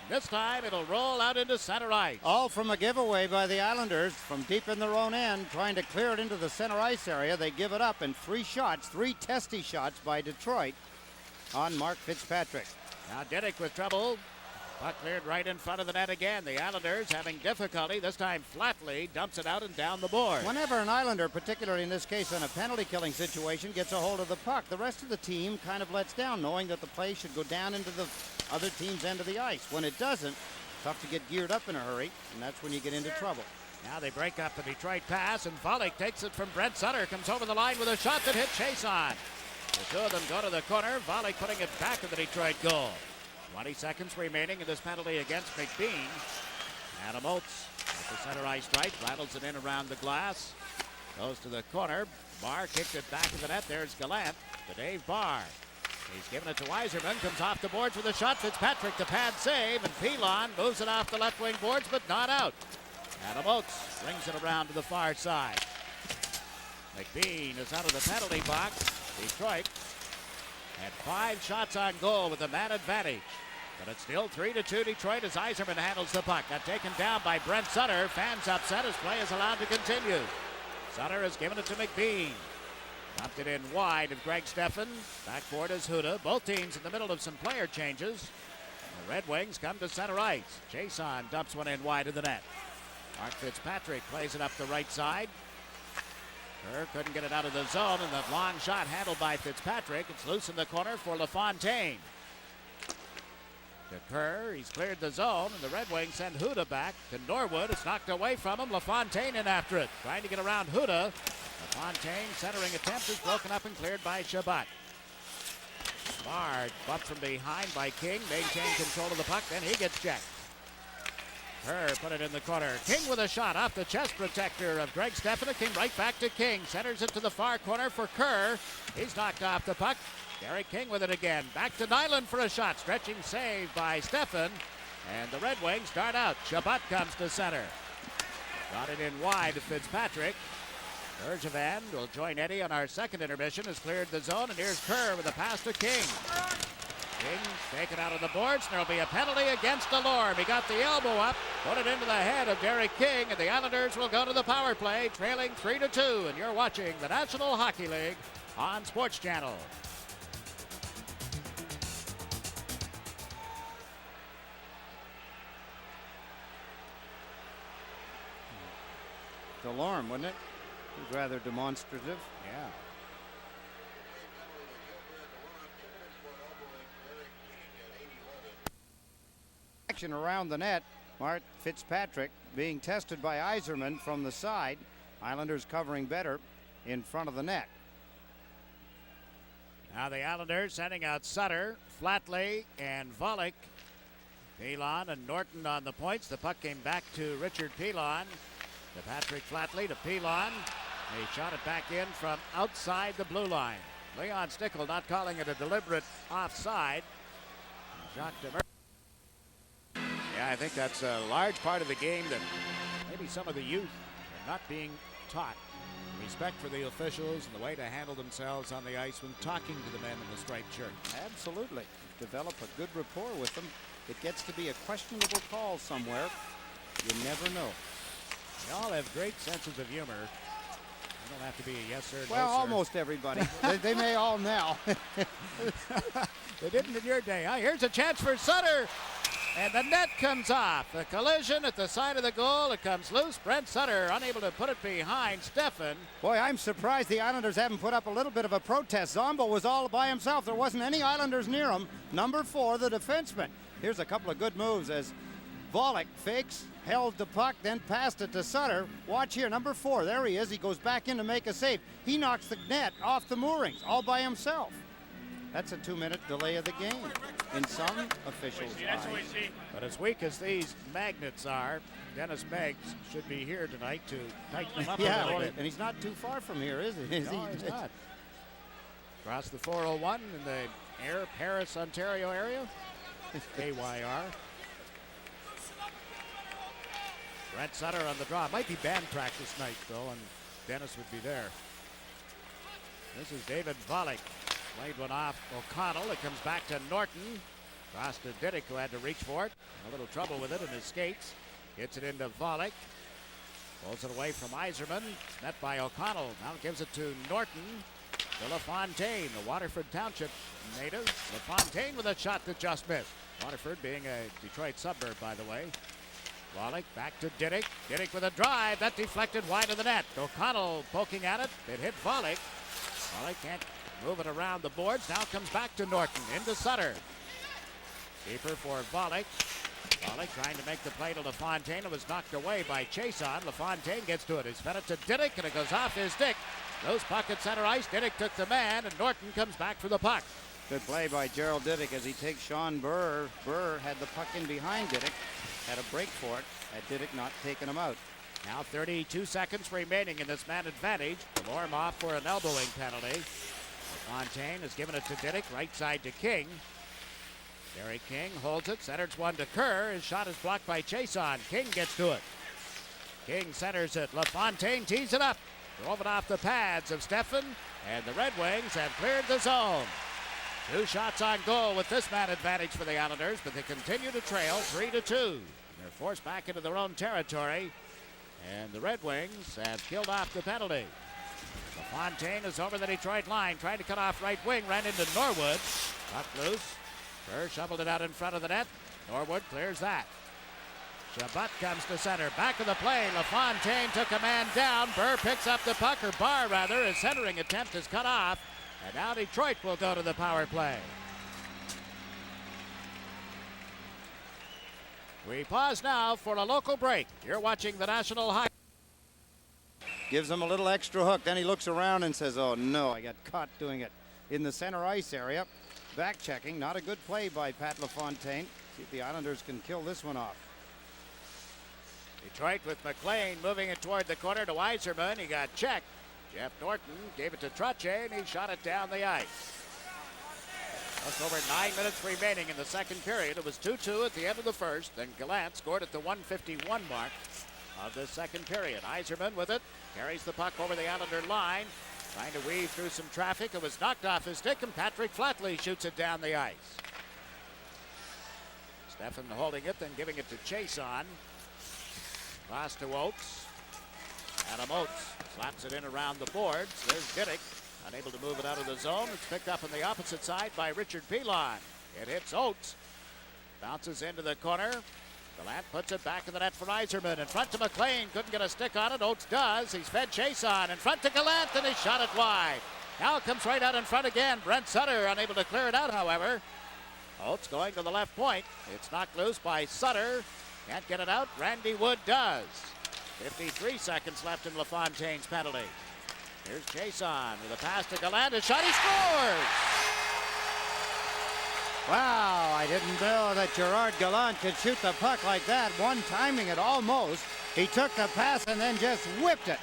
This time it'll roll out into center ice. All from a giveaway by the Islanders from deep in their own end, trying to clear it into the center ice area. They give it up, and three testy shots by Detroit on Mark Fitzpatrick. Now Diddick with trouble. Puck cleared right in front of the net again. The Islanders having difficulty. This time Flatley dumps it out and down the board. Whenever an Islander, particularly in this case in a penalty killing situation, gets a hold of the puck, the rest of the team kind of lets down, knowing that the play should go down into the other team's end of the ice. When it doesn't, tough to get geared up in a hurry, and that's when you get into trouble. Now they break up the Detroit pass, and Volek takes it from Brent Sutter. Comes over the line with a shot that hit Chason. The two of them go to the corner. Volek putting it back of the Detroit goal. 20 seconds remaining in this penalty against McBean. Adam Oates at the center ice stripe, rattles it in around the glass. Goes to the corner. Barr kicked it back of the net. There's Gallant to Dave Barr. He's given it to Yzerman. Comes off the boards with a shot. Fitzpatrick to pad save. And Pilon moves it off the left wing boards, but not out. Adam Oates brings it around to the far side. McBean is out of the penalty box. Detroit had 5 shots on goal with a man advantage. But it's still 3-2 Detroit as Yzerman handles the puck. Got taken down by Brent Sutter. Fans upset as play is allowed to continue. Sutter has given it to McBean. Dumped it in wide of Greg Steffen. Backboard is Huda. Both teams in the middle of some player changes. The Red Wings come to center ice. Jason dumps one in wide of the net. Mark Fitzpatrick plays it up the right side. Kerr couldn't get it out of the zone, and that long shot handled by Fitzpatrick. It's loose in the corner for LaFontaine. To Kerr, he's cleared the zone, and the Red Wings send Huda back to Norwood. It's knocked away from him. LaFontaine in after it, trying to get around Huda. LaFontaine centering attempt is broken up and cleared by Shabbat. Bard bumped from behind by King, maintained control of the puck, then he gets checked. Kerr put it in the corner. King with a shot off the chest protector of Greg Steffen. It came right back to King. Centers it to the far corner for Kerr. He's knocked off the puck. Derek King with it again. Back to Nyland for a shot. Stretching save by Steffen. And the Red Wings start out. Shabbat comes to center. Got it in wide to Fitzpatrick. Bergevin will join Eddie on our second intermission. Has cleared the zone. And here's Kerr with a pass to King. King taken out of the boards, and there'll be a penalty against Delorme. He got the elbow up, put it into the head of Derek King, and the Islanders will go to the power play, trailing 3-2. And you're watching the National Hockey League on Sports Channel. Delorme, wouldn't it? He was rather demonstrative. Yeah. Action around the net. Mark Fitzpatrick being tested by Yzerman from the side. Islanders covering better in front of the net. Now the Islanders sending out Sutter, Flatley, and Volek Pilon and Norton on the points. The puck came back to Richard Pilon. To Patrick Flatley to Pilon. He shot it back in from outside the blue line. Leon Stickle not calling it a deliberate offside. Jacques Demers. Yeah, I think that's a large part of the game that maybe some of the youth are not being taught. Respect for the officials and the way to handle themselves on the ice when talking to the men in the striped shirt. Absolutely. Develop a good rapport with them. It gets to be a questionable call somewhere. You never know. They all have great senses of humor. You don't have to be a yes sir, Well, no, sir. almost everybody. they may all now. They didn't in your day. Huh? Here's a chance for Sutter. And the net comes off. A collision at the side of the goal. It comes loose. Brent Sutter unable to put it behind Stefan. Boy, I'm surprised the Islanders haven't put up a little bit of a protest. Zombo was all by himself. There wasn't any Islanders near him. Number 4, the defenseman. Here's a couple of good moves as Volek fakes, held the puck, then passed it to Sutter. Watch here, number 4. There he is. He goes back in to make a save. He knocks the net off the moorings all by himself. That's a 2-minute delay of the game in some officials' eyes. But as weak as these magnets are, Dennis Meggs should be here tonight to tighten them up a little bit. And he's not too far from here, is he? No, he's not. Across the 401 in the Air Paris, Ontario area. KYR. Brent Sutter on the draw. Might be band practice night, though, and Dennis would be there. This is David Volek. Played one off O'Connell. It comes back to Norton. Cross to Diddick, who had to reach for it. A little trouble with it in his skates. Gets it into Volek. Pulls it away from Yzerman. Net by O'Connell. Now gives it to Norton. To LaFontaine, the Waterford Township native. LaFontaine with a shot that just missed. Waterford being a Detroit suburb, by the way. Volek back to Diddick. Diddick with a drive. That deflected wide of the net. O'Connell poking at it. It hit Volek. Volek can't move it around the boards. Now comes back to Norton. Into Sutter. Keeper for Volek. Volek trying to make the play to LaFontaine. It was knocked away by Chason. LaFontaine gets to it. He's fed it to Diddick, and it goes off his stick. Loose puck at center ice. Diddick took the man, and Norton comes back for the puck. Good play by Gerald Diddick as he takes Sean Burr. Burr had the puck in behind Diddick. Had a break for it. Had Diddick not taken him out. Now 32 seconds remaining in this man advantage. Warm off for an elbowing penalty. LaFontaine has given it to Diddick. Right side to King. Gary King holds it. Centers one to Kerr. His shot is blocked by Chason. King gets to it. King centers it. LaFontaine tees it up. Drove it off the pads of Stefan. And the Red Wings have cleared the zone. 2 shots on goal with this man advantage for the Islanders, but they continue to trail 3-2. They're forced back into their own territory, and the Red Wings have killed off the penalty. LaFontaine is over the Detroit line, trying to cut off right wing, ran into Norwood. Puck loose. Kerr shoveled it out in front of the net. Norwood clears that. Chabot comes to center. Back of the play. LaFontaine took a man down. Burr picks up the puck, or Barr rather. His centering attempt is cut off. And now Detroit will go to the power play. We pause now for a local break. You're watching the National Hockey. Gives him a little extra hook. Then he looks around and says, oh no, I got caught doing it in the center ice area. Back checking. Not a good play by Pat LaFontaine. See if the Islanders can kill this one off. Detroit with McLean moving it toward the corner to Yzerman. He got checked. Jeff Norton gave it to Trottier, and he shot it down the ice. Just over 9 minutes remaining in the second period. It was 2-2 at the end of the first. Then Gallant scored at the 1:51 mark of the second period. Yzerman with it. Carries the puck over the Islander line. Trying to weave through some traffic. It was knocked off his stick, and Patrick Flatley shoots it down the ice. Stefan holding it, then giving it to Chason. Pass to Oates. Adam Oates slaps it in around the boards. There's Diddick, unable to move it out of the zone. It's picked up on the opposite side by Richard Pilon. It hits Oates. Bounces into the corner. Gallant puts it back in the net for Yzerman. In front to McLean. Couldn't get a stick on it. Oates does. He's fed Chason. In front to Gallant, and he shot it wide. Now it comes right out in front again. Brent Sutter unable to clear it out, however. Oates going to the left point. It's knocked loose by Sutter. Can't get it out. Randy Wood does. 53 seconds left in LaFontaine's penalty. Here's Chason with a pass to Gallant. A shot, he scores! Wow, I didn't know that Gerard Gallant could shoot the puck like that. One timing it almost. He took the pass and then just whipped it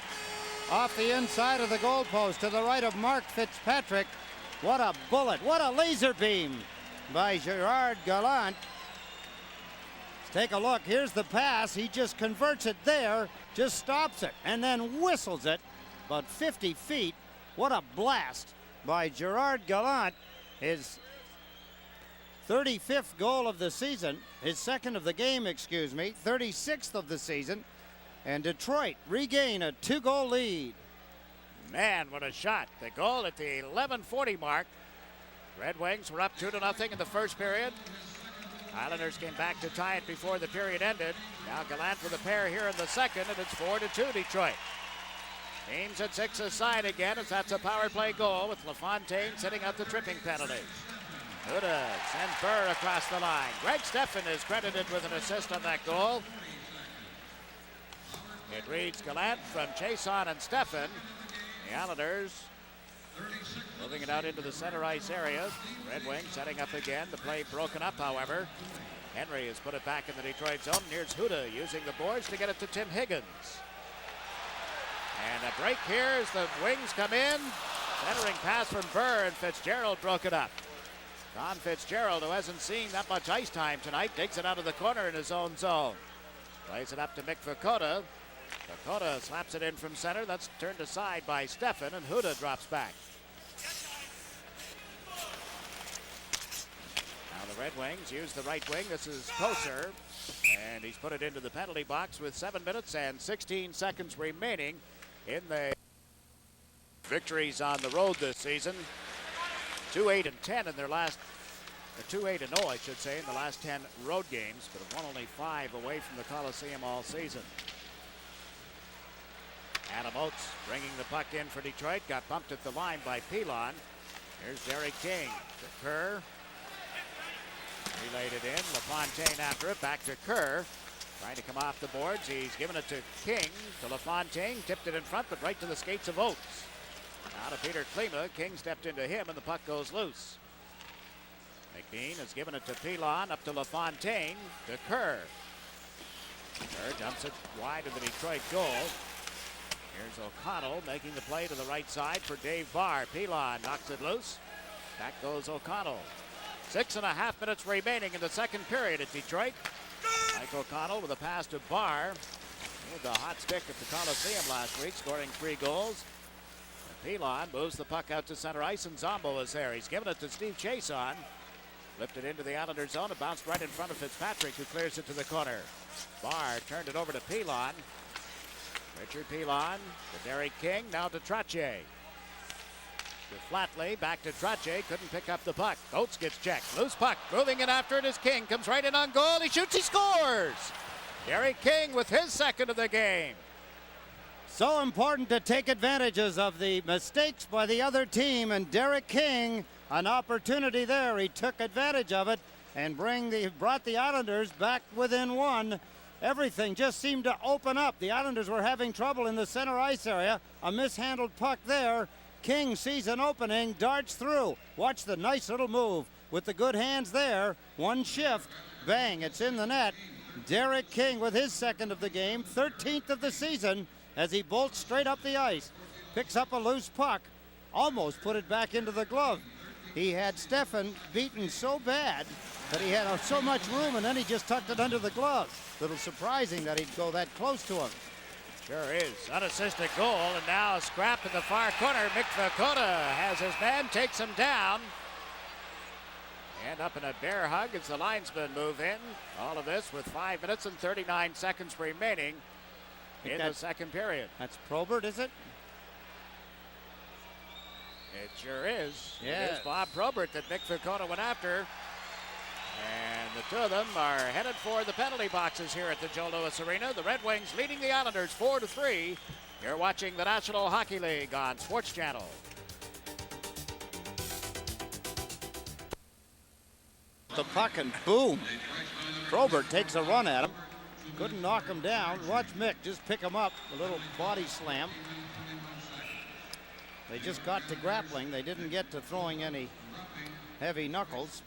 off the inside of the goalpost to the right of Mark Fitzpatrick. What a bullet, what a laser beam by Gerard Gallant. Let's take a look. Here's the pass. He just converts it there, just stops it, and then whistles it about 50 feet. What a blast by Gerard Gallant. His 35th goal of the season, his second of the game, 36th of the season, and Detroit regain a 2-goal lead. Man, what a shot. The goal at the 11:40 mark. Red Wings were up 2-0 in the first period. Islanders came back to tie it before the period ended. Now Gallant with a pair here in the second, and it's 4-2 Detroit. Teams at 6 aside again, as that's a power play goal with LaFontaine sitting out the tripping penalty. Huda sends Burr across the line. Greg Steffen is credited with an assist on that goal. It reads Gallant from Chason and Steffen. The Islanders moving it out into the center ice area. Red Wings setting up again. The play broken up, however. Henry has put it back in the Detroit zone. Here's Huda using the boards to get it to Tim Higgins. And a break here as the Wings come in. Centering pass from Burr, and Fitzgerald broke it up. Don Fitzgerald, who hasn't seen that much ice time tonight, takes it out of the corner in his own zone. Plays it up to Mick Vukota. Vukota slaps it in from center. That's turned aside by Steffen, and Huda drops back. Now the Red Wings use the right wing. This is Koser, and he's put it into the penalty box with 7 minutes and 16 seconds remaining in the victories on the road this season. 2-8-10 in their last, 2-8-0, I should say, in the last 10 road games, but have won only 5 away from the Coliseum all season. Adam Oates bringing the puck in for Detroit. Got bumped at the line by Pilon. Here's Derek King to Kerr. Relayed it in. LaFontaine after it. Back to Kerr. Trying to come off the boards. He's given it to King. To LaFontaine. Tipped it in front, but right to the skates of Oates. Now to Peter Klima. King stepped into him, and the puck goes loose. McBean has given it to Pilon. Up to LaFontaine. To Kerr. Kerr dumps it wide of the Detroit goal. Here's O'Connell making the play to the right side for Dave Barr. Pilon knocks it loose. Back goes O'Connell. 6.5 minutes remaining in the second period at Detroit. Mike O'Connell with a pass to Barr. He had the hot stick at the Coliseum last week, scoring 3 goals. And Pilon moves the puck out to center ice, and Zombo is there. He's given it to Steve Chason. Lifted into the Islander zone and bounced right in front of Fitzpatrick, who clears it to the corner. Barr turned it over to Pilon. Richard Pilon to Derek King, now to Trottier. To Flatley, back to Trottier, couldn't pick up the puck. Oates gets checked, loose puck, moving it after it is King, comes right in on goal, he shoots, he scores! Derek King with his second of the game. So important to take advantages of the mistakes by the other team, and Derek King, an opportunity there. He took advantage of it and brought the Islanders back within 1. Everything just seemed to open up. The Islanders were having trouble in the center ice area. A mishandled puck there. King sees an opening, darts through. Watch the nice little move with the good hands there. One shift, bang, it's in the net. Derek King with his second of the game, 13th of the season, as he bolts straight up the ice. Picks up a loose puck, almost put it back into the glove. He had Steffen beaten so bad that he had so much room, and then he just tucked it under the glove. Little surprising that he'd go that close to him. Sure is. Unassisted goal, and now a scrap in the far corner. Mick Vukota has his man, takes him down. And up in a bear hug as the linesmen move in. All of this with 5 minutes and 39 seconds remaining in the second period. That's Probert, is it? It sure is. Yes. It is Bob Probert that Mick Vukota went after. And the two of them are headed for the penalty boxes here at the Joe Louis Arena. The Red Wings leading the Islanders 4-3. You're watching the National Hockey League on Sports Channel. The puck and boom. Probert takes a run at him. Couldn't knock him down. Watch Mick just pick him up. A little body slam. They just got to grappling. They didn't get to throwing any heavy knuckles.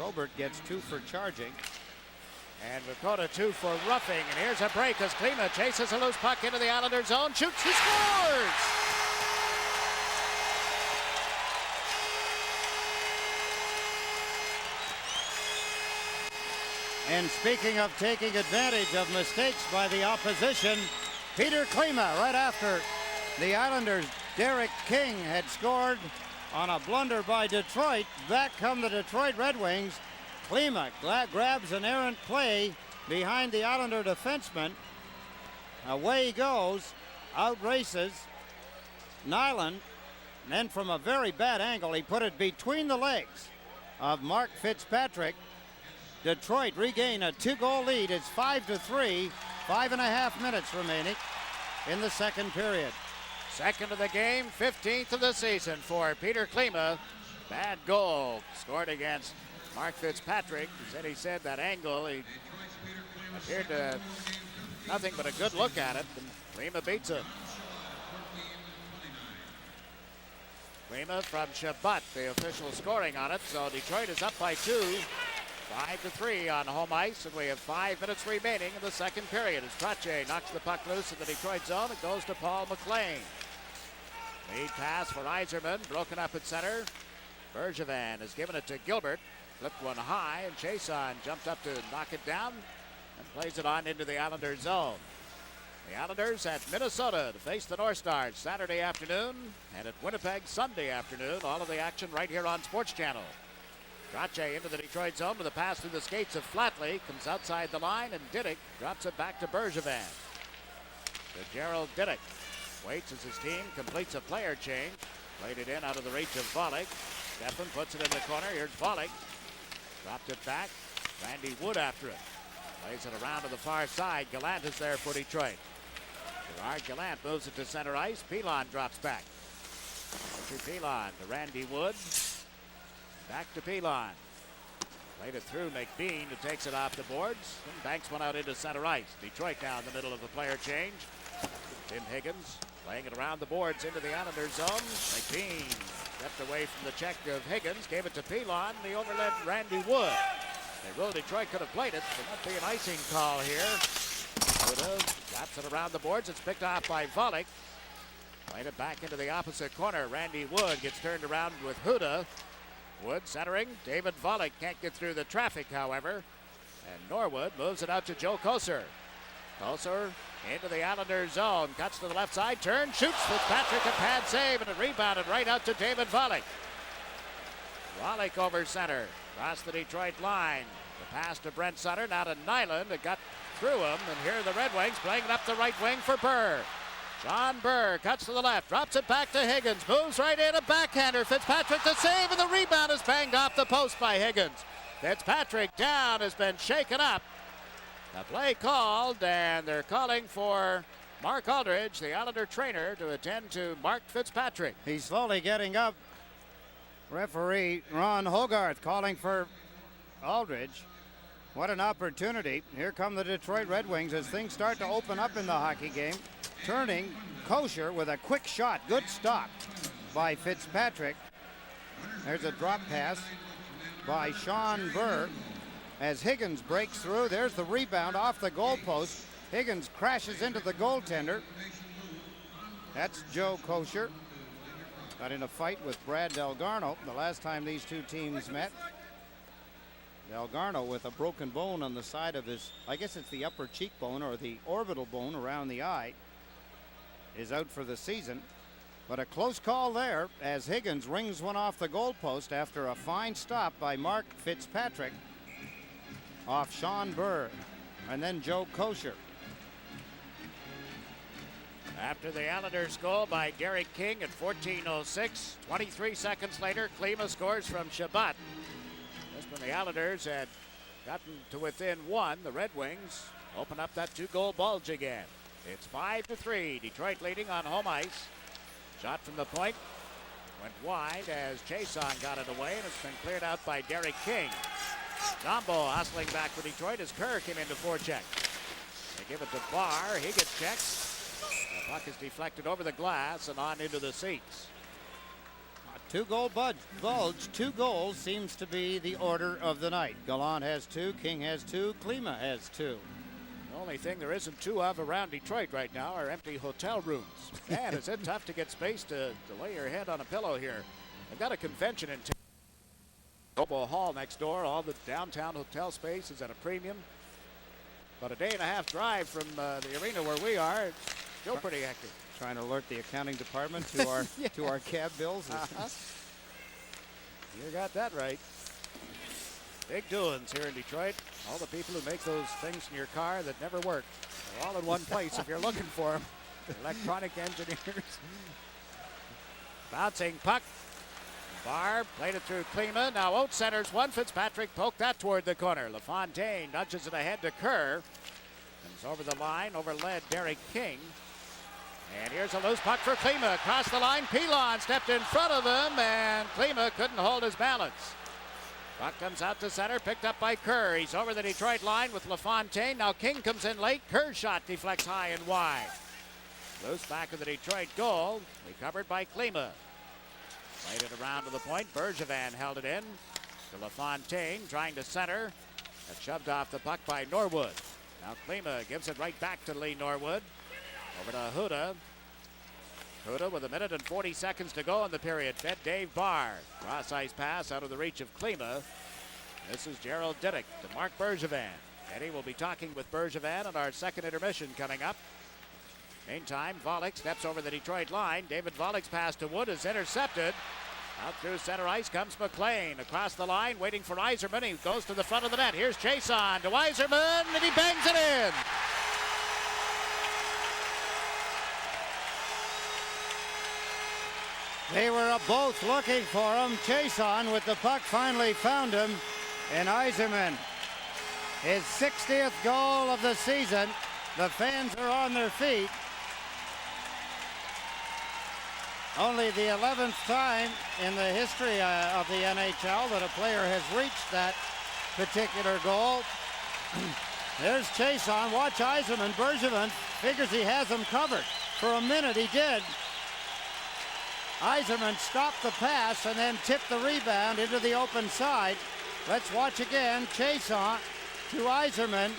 Probert gets 2 for charging. And Vakota 2 for roughing. And here's a break as Klima chases a loose puck into the Islanders zone. Shoots, he scores! And speaking of taking advantage of mistakes by the opposition, Peter Klima, right after the Islanders' Derek King had scored on a blunder by Detroit. Back come the Detroit Red Wings. Klima grabs an errant play behind the Islander defenseman. Away he goes, out races Nyland, and then from a very bad angle, he put it between the legs of Mark Fitzpatrick. Detroit regain a 2-goal lead. It's 5-3, 5.5 minutes remaining in the second period. Second of the game, 15th of the season for Peter Klima. Bad goal scored against Mark Fitzpatrick. He said that angle, he appeared to have nothing but a good look at it, and Klima beats it. Klima from Shabbat, the official scoring on it, so Detroit is up by 2. 5-3 on home ice, and we have 5 minutes remaining in the second period as Trache knocks the puck loose in the Detroit zone. It goes to Paul McLean. Lead pass for Yzerman, broken up at center. Bergevin has given it to Gilbert. Flipped one high, and Chason jumped up to knock it down and plays it on into the Islanders zone. The Islanders at Minnesota to face the North Stars Saturday afternoon, and at Winnipeg Sunday afternoon. All of the action right here on Sports Channel. Trache into the Detroit zone with a pass through the skates of Flatley. Comes outside the line, and Diddick drops it back to Bergevin. To Gerald Diddick. Waits as his team completes a player change. Played it in out of the reach of Volek. Stefan puts it in the corner. Here's Volek. Dropped it back. Randy Wood after it. Plays it around to the far side. Gallant is there for Detroit. Gerard Gallant moves it to center ice. Pilon drops back. To Pilon to Randy Wood. Back to Pilon. Played it through McBean, who takes it off the boards and banks one out into center ice. Detroit now in the middle of the player change. Tim Higgins playing it around the boards into the Islanders zone. McBean stepped away from the check of Higgins, gave it to Pilon, and he overled Randy Wood. They ruled Detroit could have played it. There might be an icing call here. Huda wraps it around the boards. It's picked off by Volek. Played it back into the opposite corner. Randy Wood gets turned around with Huda. Wood centering. David Volek can't get through the traffic, however. And Norwood moves it out to Joe Kosar. Kosar into the Islanders zone. Cuts to the left side. Turns. Shoots. Fitzpatrick a pad save. And it rebounded right out to David Volek. Volek over center. Across the Detroit line. The pass to Brent Sutter. Now to Nyland. It got through him. And here are the Red Wings playing it up the right wing for Burr. John Burr cuts to the left, drops it back to Higgins, moves right in, a backhander. Fitzpatrick the save, and the rebound is banged off the post by Higgins. Fitzpatrick down, has been shaken up. The play called, and they're calling for Mark Aldridge, the Islander trainer, to attend to Mark Fitzpatrick. He's slowly getting up. Referee Ron Hogarth calling for Aldridge. What an opportunity. Here come the Detroit Red Wings as things start to open up in the hockey game. Turning, Kosher with a quick shot. Good stop by Fitzpatrick. There's a drop pass by Sean Burr as Higgins breaks through. There's the rebound off the goalpost. Higgins crashes into the goaltender. That's Joe Kosher. Got in a fight with Brad Delgarno the last time these two teams met. Delgarno with a broken bone on the side of his, I guess it's the upper cheekbone or the orbital bone around the eye, is out for the season. But a close call there as Higgins rings one off the goalpost after a fine stop by Mark Fitzpatrick off Sean Burr and then Joe Kosher. After the Islanders goal by Derek King at 14:06, 23 seconds later, Klima scores from Shabbat. Just when the Islanders had gotten to within one, the Red Wings open up that 2-goal bulge again. It's 5-3, Detroit leading on home ice. Shot from the point went wide as Chason got it away, and it's been cleared out by Derek King. Zombo hustling back for Detroit as Kerr came into forecheck. They give it to Barr. He gets checked. The puck is deflected over the glass and on into the seats. Two-goal bulge. 2 goals seems to be the order of the night. Gallant has 2, King has 2, Klima has 2. The only thing there isn't 2 of around Detroit right now are empty hotel rooms. Man, is it tough to get space to lay your head on a pillow here. They've got a convention in Hobo Hall next door. All the downtown hotel space is at a premium. But a day and a half drive from the arena where we are, it's still pretty hectic. Trying to alert the accounting department to our to our cab bills. You got that right. Big doings here in Detroit. All the people who make those things in your car that never work. They're all in one place if you're looking for them. Electronic engineers. Bouncing puck. Barr played it through Klima. Now Oates centers one. Fitzpatrick poked that toward the corner. LaFontaine nudges it ahead to Kerr. Comes over the line, overled Derek King. And here's a loose puck for Klima. Across the line, Pilon stepped in front of him, and Klima couldn't hold his balance. Puck comes out to center, picked up by Kerr. He's over the Detroit line with LaFontaine. Now King comes in late. Kerr's shot deflects high and wide. Loose back of the Detroit goal. Recovered by Klima. Played it around to the point. Bergevin held it in to LaFontaine, trying to center. That's shoved off the puck by Norwood. Now Klima gives it right back to Lee Norwood. Over to Huda. Huda with 1 minute and 40 seconds to go in the period. Fed Dave Barr. Cross ice pass out of the reach of Klima. This is Gerald Diddick to Mark Bergevin. Eddie will be talking with Bergevin on our second intermission coming up. Meantime, Volek steps over the Detroit line. David Volek's pass to Wood is intercepted. Out through center ice comes McLean. Across the line, waiting for Yzerman. He goes to the front of the net. Here's Chason to Yzerman, and he bangs it in. They were both looking for him. Chason with the puck finally found him. And Yzerman, his 60th goal of the season. The fans are on their feet. Only the 11th time in the history of the NHL that a player has reached that particular goal. There's Chason. Watch Yzerman. Bergevin figures he has him covered. For a minute he did. Yzerman stopped the pass and then tipped the rebound into the open side. Let's watch again. Chason to Yzerman,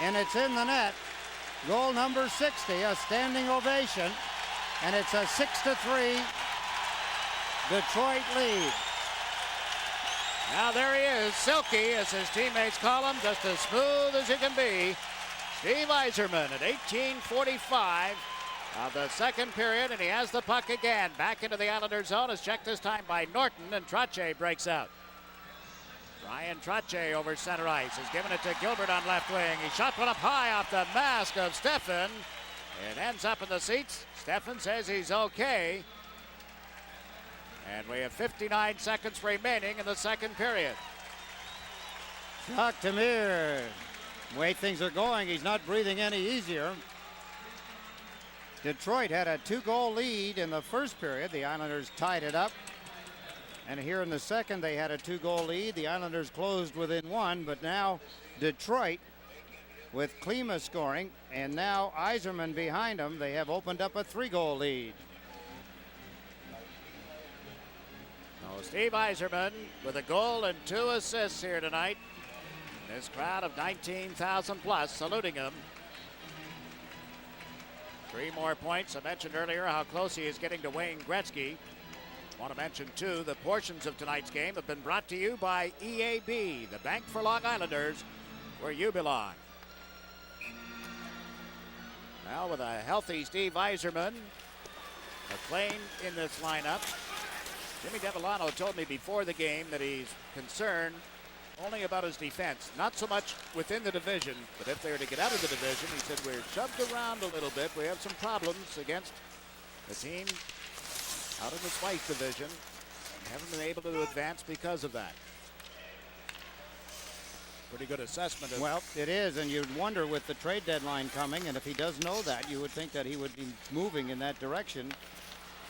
and it's in the net. Goal number 60, a standing ovation, and it's a 6-3 Detroit lead. Now there he is, silky as his teammates call him, just as smooth as he can be. Steve Yzerman at 18:45 of the second period, and he has the puck again. Back into the Islander zone, is checked this time by Norton, and Trottier breaks out. Ryan Trottier over center ice has given it to Gilbert on left wing. He shot one up high off the mask of Steffen. It ends up in the seats. Steffen says he's okay. And we have 59 seconds remaining in the second period. Jacques Demir, the way things are going, he's not breathing any easier. Detroit had a 2-goal lead in the first period. The Islanders tied it up. And here in the second, they had a 2-goal lead. The Islanders closed within 1, but now Detroit, with Klima scoring, and now Yzerman behind him, they have opened up a 3-goal lead. Oh, Steve Yzerman with a goal and 2 assists here tonight. This crowd of 19,000 plus saluting him. 3 more points. I mentioned earlier how close he is getting to Wayne Gretzky. Want to mention, too, the portions of tonight's game have been brought to you by EAB, the bank for Long Islanders, where you belong. Now with a healthy Steve Yzerman, McLean in this lineup. Jimmy Devellano told me before the game that he's concerned only about his defense. Not so much within the division, but if they were to get out of the division, he said we're shoved around a little bit. We have some problems against the team out in the Spice division. Haven't been able to advance because of that. Pretty good assessment of. Well, it is, and you'd wonder with the trade deadline coming, and if he does know that, you would think that he would be moving in that direction.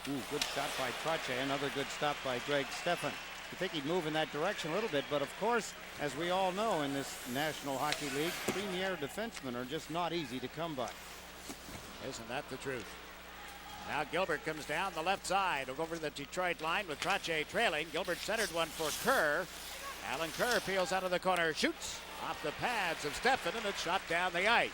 Ooh, good shot by Trottier, another good stop by Greg Steffen. You think he'd move in that direction a little bit, but of course, as we all know in this National Hockey League, premier defensemen are just not easy to come by. Isn't that the truth? Now Gilbert comes down the left side over the Detroit line with Trottier trailing. Gilbert centered one for Kerr. Alan Kerr peels out of the corner, shoots off the pads of Steffen, and it's shot down the ice.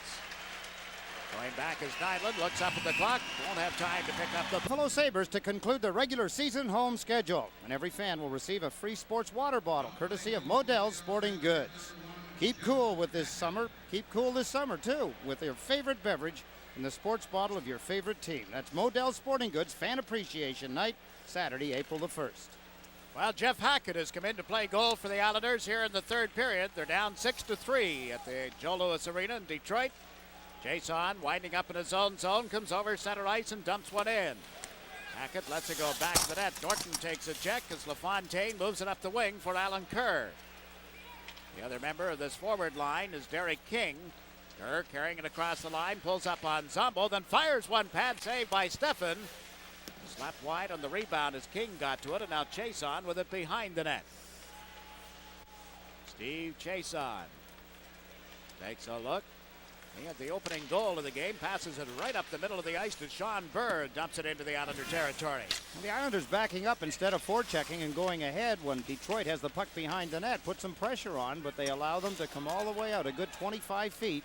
Going back is Nyland, looks up at the clock, won't have time to pick up the Buffalo Sabres to conclude the regular season home schedule. And every fan will receive a free sports water bottle, courtesy of Modell's Sporting Goods. Keep cool with this summer. Keep cool this summer, too, with your favorite beverage in the sports bottle of your favorite team. That's Modell's Sporting Goods Fan Appreciation Night, Saturday, April the 1st. Well, Jeff Hackett has come in to play goal for the Islanders here in the third period. They're down 6-3 at the Joe Louis Arena in Detroit. Jason, winding up in his own zone, comes over center ice and dumps one in. Hackett lets it go back to the net. Norton takes a check as LaFontaine moves it up the wing for Alan Kerr. The other member of this forward line is Derek King. Kerr carrying it across the line, pulls up on Zombo, then fires one pad save by Steffen. Slapped wide on the rebound as King got to it, and now Chason with it behind the net. Steve Chason takes a look. He had the opening goal of the game, passes it right up the middle of the ice to Sean Burr, dumps it into the Islander territory. Well, the Islanders backing up instead of forechecking and going ahead when Detroit has the puck behind the net. Put some pressure on, but they allow them to come all the way out a good 25 feet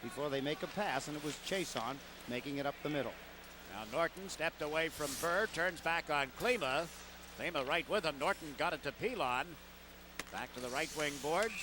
before they make a pass, and it was Chason making it up the middle. Now Norton stepped away from Burr, turns back on Klima. Klima right with him. Norton got it to Pilon. Back to the right wing boards.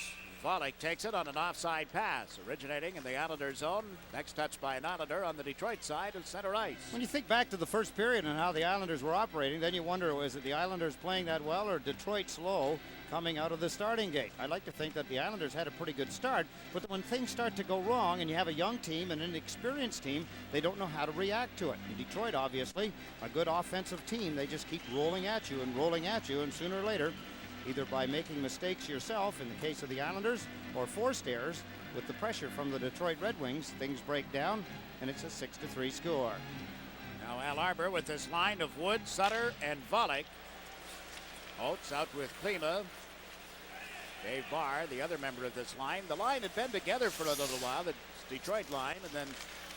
Volek takes it on an offside pass, originating in the Islander zone. Next touch by an Islander on the Detroit side of center ice. When you think back to the first period and how the Islanders were operating, then you wonder, was it the Islanders playing that well or Detroit slow coming out of the starting gate? I'd like to think that the Islanders had a pretty good start, but when things start to go wrong and you have a young team and an experienced team, they don't know how to react to it. And Detroit, obviously, a good offensive team. They just keep rolling at you, and sooner or later, either by making mistakes yourself in the case of the Islanders or forced errors with the pressure from the Detroit Red Wings, things break down and it's a 6-3 score. Now Al Arbor with this line of Wood, Sutter, and Volek. Oates out with Klima. Dave Barr, the other member of this line. The line had been together for a little while, the Detroit line, and then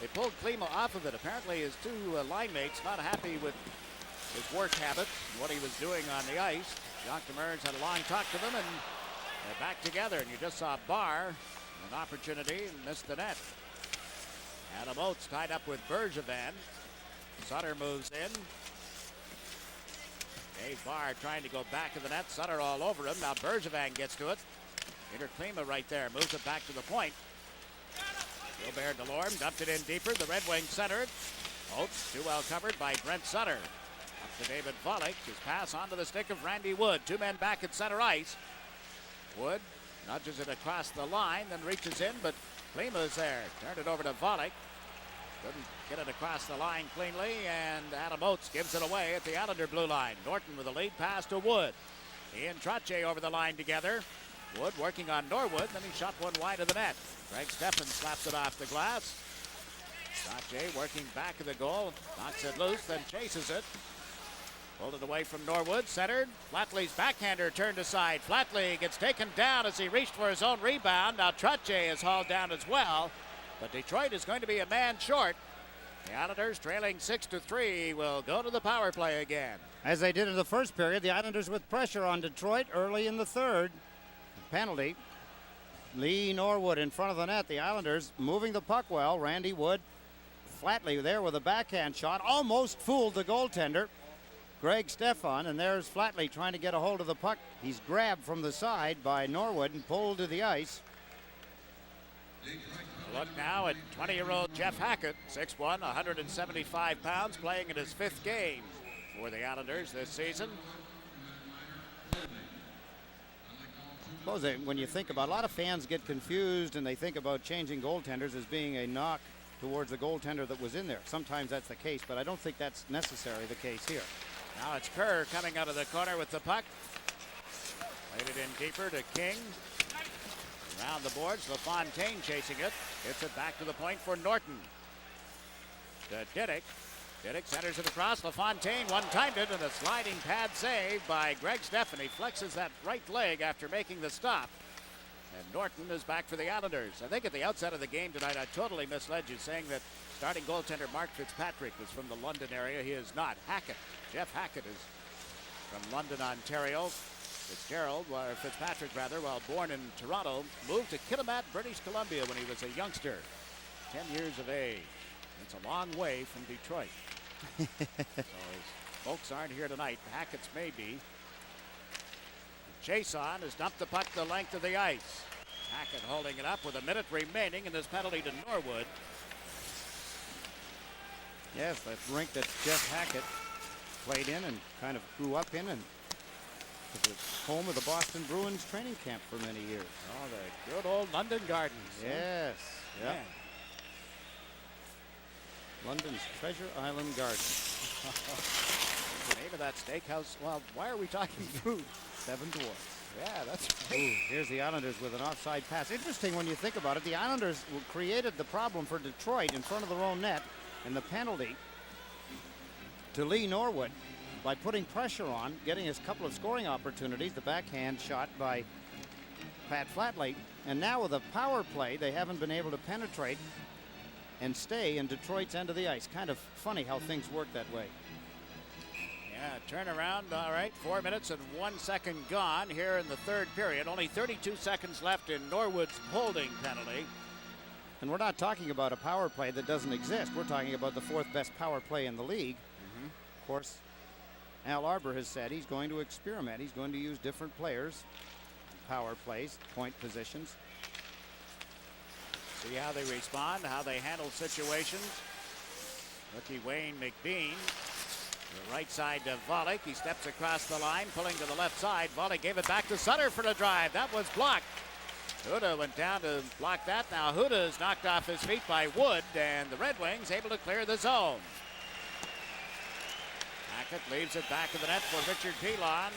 they pulled Klima off of it. Apparently his two line mates not happy with his work habits and what he was doing on the ice. Jacques Demers had a long talk to them, and they're back together. And you just saw Barr, an opportunity, and missed the net. Adam Oates tied up with Bergevin. Sutter moves in. Dave Barr trying to go back of the net. Sutter all over him. Now Bergevin gets to it. Peter Klima right there. Moves it back to the point. Gilbert Delorme dumped it in deeper. The Red Wings center it. Oates too well covered by Brent Sutter. Up to David Volek. His pass onto the stick of Randy Wood. Two men back at center ice. Wood nudges it across the line, then reaches in, but Klima's there. Turned it over to Volek. Couldn't get it across the line cleanly, and Adam Oates gives it away at the Islander blue line. Norton with a lead pass to Wood. He and Trottier over the line together. Wood working on Norwood, then he shot one wide of the net. Greg Steffen slaps it off the glass. Trottier working back of the goal, knocks it loose, then chases it. Pulled it away from Norwood, centered. Flatley's backhander turned aside. Flatley gets taken down as he reached for his own rebound. Now Trottier is hauled down as well, but Detroit is going to be a man short. The Islanders trailing 6-3 will go to the power play again. As they did in the first period, the Islanders with pressure on Detroit early in the third. Penalty. Lee Norwood in front of the net. The Islanders moving the puck well. Randy Wood, Flatley there with a backhand shot. Almost fooled the goaltender, Greg Steffen, and there's Flatley trying to get a hold of the puck. He's grabbed from the side by Norwood and pulled to the ice. Look now at 20-year-old Jeff Hackett, 6'1", 175 pounds, playing in his fifth game for the Islanders this season. I suppose when you think about, a lot of fans get confused and they think about changing goaltenders as being a knock towards the goaltender that was in there. Sometimes that's the case, but I don't think that's necessarily the case here. Now it's Kerr coming out of the corner with the puck. Played it in deeper to King. Around the boards, LaFontaine chasing it. Gets it back to the point for Norton. To Diddick. Diddick centers it across. LaFontaine one-timed it, and a sliding pad save by Greg Steffen. He flexes that right leg after making the stop. And Norton is back for the Islanders. I think at the outset of the game tonight, I totally misled you, saying that starting goaltender Mark Fitzpatrick was from the London area. He is not. Hackett, Jeff Hackett, is from London, Ontario. Fitzpatrick, while born in Toronto, moved to Kitimat, British Columbia when he was a youngster, 10 years of age. It's a long way from Detroit. So his folks aren't here tonight. Hackett's may be. Chason has dumped the puck the length of the ice. Hackett holding it up with a minute remaining in this penalty to Norwood. Yes, that rink that Jeff Hackett played in and kind of grew up in, and it was home of the Boston Bruins training camp for many years. Oh, the good old London Gardens. Yes. Yeah. London's Treasure Island Gardens. The name of that steakhouse. Well, why are we talking food? Seven Dwarfs. Yeah, that's right. Ooh, here's the Islanders with an offside pass. Interesting when you think about it. The Islanders created the problem for Detroit in front of their own net, and the penalty to Lee Norwood by putting pressure on, getting us a couple of scoring opportunities. The backhand shot by Pat Flatley. And now with a power play, they haven't been able to penetrate and stay in Detroit's end of the ice. Kind of funny how things work that way. Yeah, turnaround. All right, 4 minutes and 1 second gone here in the third period. Only 32 seconds left in Norwood's holding penalty. And we're not talking about a power play that doesn't exist. We're talking about the fourth best power play in the league. Of course, Al Arbor has said he's going to experiment. He's going to use different players, power plays, point positions. See how they respond, how they handle situations. Rookie Wayne McBean. The right side to Volek. He steps across the line, pulling to the left side. Volek gave it back to Sutter for the drive. That was blocked. Huda went down to block that. Now Huda is knocked off his feet by Wood, and the Red Wings able to clear the zone. Hackett leaves it back in the net for Richard Pilon.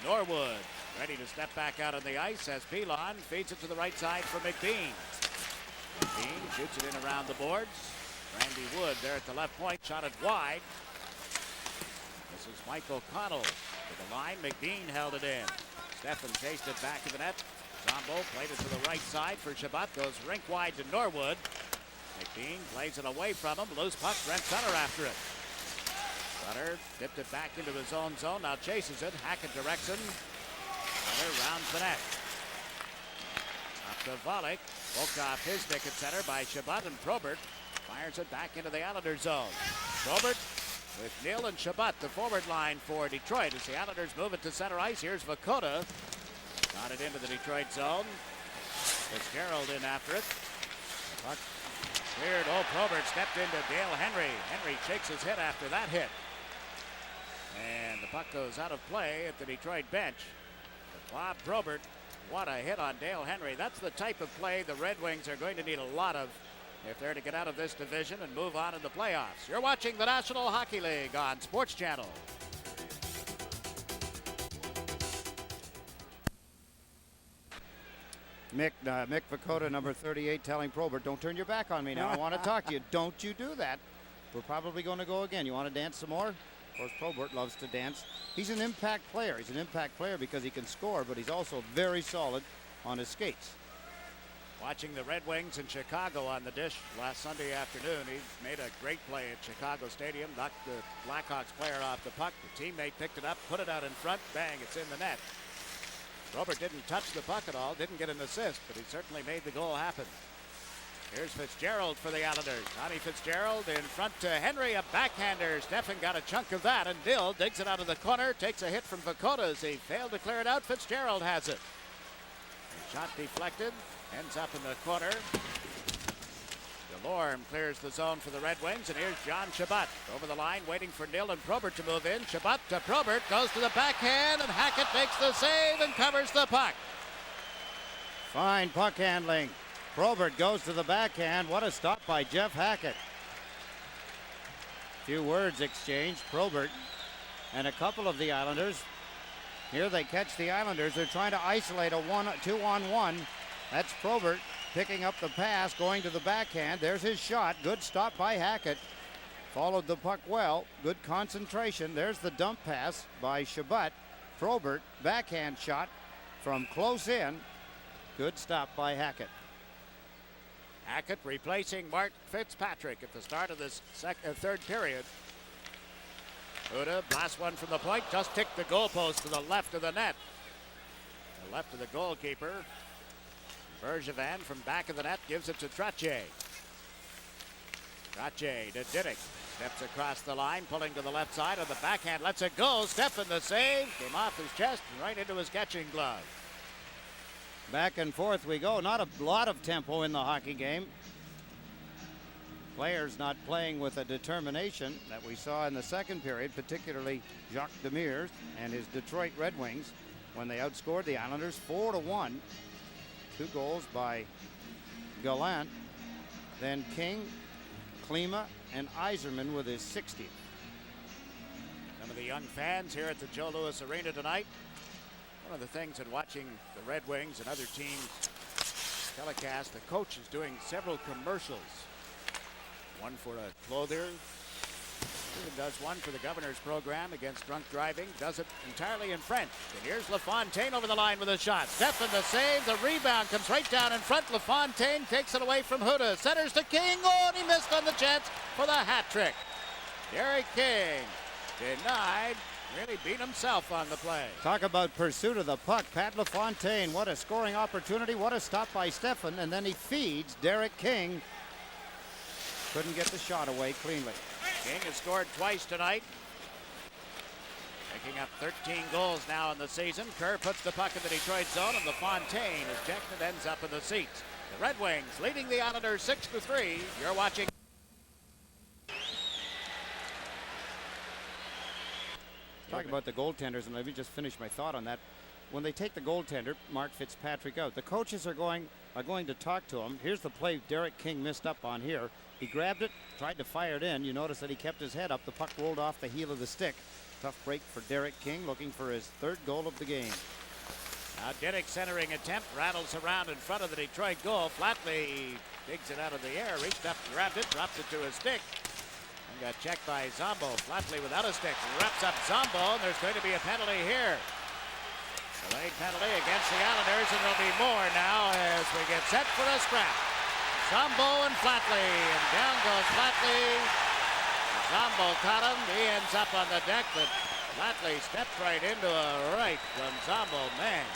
Norwood ready to step back out on the ice as Pilon feeds it to the right side for McBean. McBean shoots it in around the boards. Randy Wood there at the left point, shot it wide. This is Mike O'Connell to the line. McBean held it in. Steffen chased it back to the net. Zombo played it to the right side for Shabbat. Goes rink wide to Norwood. McBean plays it away from him. Loose puck. Brent Sutter after it. Sutter dipped it back into his own zone. Now chases it. Hackett directs him. Sutter rounds the net. Up to Volek. Poked off his stick at center by Shabbat, and Probert fires it back into the Islander zone. Probert with Neal and Shabbat, the forward line for Detroit. As the Islanders move it to center ice, here's Vakota. Got it into the Detroit zone. Fitzgerald in after it. The puck cleared. Oh, Probert stepped into Dale Henry. Henry shakes his head after that hit. And the puck goes out of play at the Detroit bench. But Bob Probert, what a hit on Dale Henry. That's the type of play the Red Wings are going to need a lot of if they're to get out of this division and move on in the playoffs. You're watching the National Hockey League on Sports Channel. Mick Vakota, number 38, telling Probert, don't turn your back on me now. I want to talk to you. Don't you do that. We're probably going to go again. You want to dance some more? Of course, Probert loves to dance. He's an impact player. He's an impact player because he can score, but he's also very solid on his skates. Watching the Red Wings in Chicago on the dish last Sunday afternoon. He made a great play at Chicago Stadium, knocked the Blackhawks player off the puck. The teammate picked it up, put it out in front, bang, it's in the net. Robert didn't touch the puck at all, didn't get an assist, but he certainly made the goal happen. Here's Fitzgerald for the Islanders. Tommy Fitzgerald in front to Henry, a backhander. Steffen got a chunk of that, and Dill digs it out of the corner, takes a hit from Vakota as he failed to clear it out. Fitzgerald has it. The shot deflected, ends up in the corner. Delorme clears the zone for the Red Wings, and here's John Shabbat over the line, waiting for Neal and Probert to move in. Shabbat to Probert, goes to the backhand, and Hackett makes the save and covers the puck. Fine puck handling. Probert goes to the backhand. What a stop by Jeff Hackett. Few words exchanged. Probert and a couple of the Islanders. Here they catch the Islanders. They're trying to isolate a 2-on-1. That's Probert picking up the pass, going to the backhand. There's his shot. Good stop by Hackett. Followed the puck well. Good concentration. There's the dump pass by Shabbat. Probert, backhand shot from close in. Good stop by Hackett. Hackett replacing Mark Fitzpatrick at the start of this third period. Huda blasts one from the point, just ticked the goalpost to the left of the net. The left of the goalkeeper. Bergevin from back of the net gives it to Trottier. Trottier to Diddick. Steps across the line, pulling to the left side of the backhand. Lets it go. Stefan the save. Came off his chest and right into his catching glove. Back and forth we go. Not a lot of tempo in the hockey game. Players not playing with a determination that we saw in the second period, particularly Jacques Demers and his Detroit Red Wings when they outscored the Islanders 4-1. 2 goals by Gallant, then King, Klima, and Yzerman with his 60th. Some of the young fans here at the Joe Louis Arena tonight. One of the things in watching the Red Wings and other teams telecast, the coach is doing several commercials. One for a clothier, even does one for the governor's program against drunk driving, does it entirely in French. And here's LaFontaine over the line with a shot. Stefan the save, the rebound comes right down in front. LaFontaine takes it away from Huda, centers to King. Oh, and he missed on the chance for the hat trick. Derek King denied, really beat himself on the play. Talk about pursuit of the puck. Pat LaFontaine, what a scoring opportunity, what a stop by Stefan, and then he feeds Derek King. Couldn't get the shot away cleanly. King has scored twice tonight. Picking up 13 goals now in the season. Kerr puts the puck in the Detroit zone, and LaFontaine, ejected, ends up in the seats. The Red Wings leading the Islanders 6-3. You're watching. Talking about the goaltenders, and let me just finish my thought on that. When they take the goaltender, Mark Fitzpatrick, out, the coaches are going to talk to him. Here's the play Derek King missed up on here. He grabbed it, tried to fire it in. You notice that he kept his head up. The puck rolled off the heel of the stick. Tough break for Derek King, looking for his 3rd goal of the game. Now Diddick centering attempt, rattles around in front of the Detroit goal. Flatley digs it out of the air, reached up, grabbed it, dropped it to his stick. And got checked by Zombo. Flatley without a stick, wraps up Zombo, and there's going to be a penalty here. Delayed penalty against the Islanders, and there'll be more now as we get set for a scrap. Zombo and Flatley, and down goes Flatley. Zombo caught him. He ends up on the deck, but Flatley stepped right into a right from Zombo. Man.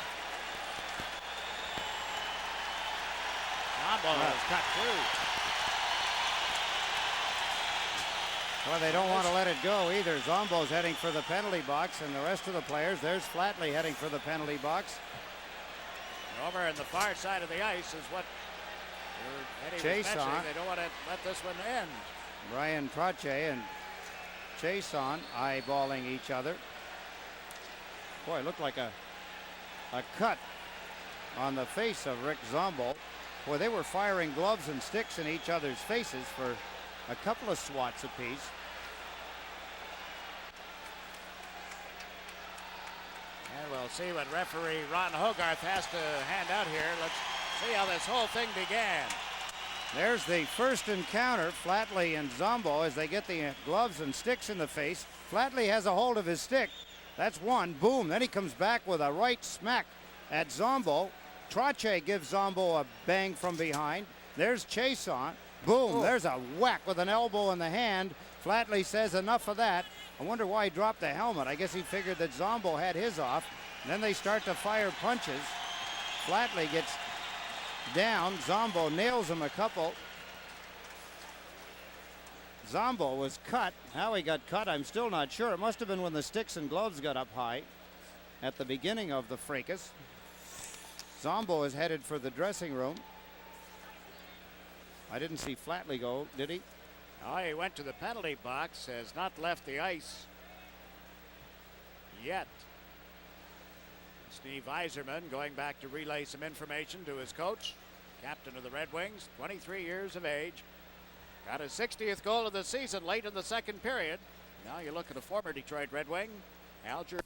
Zombo was cut through. Well, they don't want to let it go either. Zombo's heading for the penalty box, and the rest of the players, there's Flatley heading for the penalty box. Over on the far side of the ice is what Chase on. They don't want to let this one end. Brian Trottier and Chason eyeballing each other. Boy, it looked like a cut on the face of Rick Zombo. Boy, they were firing gloves and sticks in each other's faces for a couple of swats apiece. And we'll see what referee Ron Hogarth has to hand out here. Let's see how this whole thing began. There's the first encounter, Flatley and Zombo, as they get the gloves and sticks in the face. Flatley has a hold of his stick. That's one. Boom. Then he comes back with a right smack at Zombo. Trottier gives Zombo a bang from behind. There's Chason. Boom. Oh. There's a whack with an elbow in the hand. Flatley says enough of that. I wonder why he dropped the helmet. I guess he figured that Zombo had his off. And then they start to fire punches. Flatley gets down. Zombo nails him a couple. Zombo was cut. How he got cut, I'm still not sure. It must have been when the sticks and gloves got up high at the beginning of the fracas. Zombo is headed for the dressing room. I didn't see Flatley go, did he? Oh, he went to the penalty box, has not left the ice yet. Steve Yzerman going back to relay some information to his coach, captain of the Red Wings, 23 years of age. Got his 60th goal of the season late in the second period. Now you look at a former Detroit Red Wing, Alger.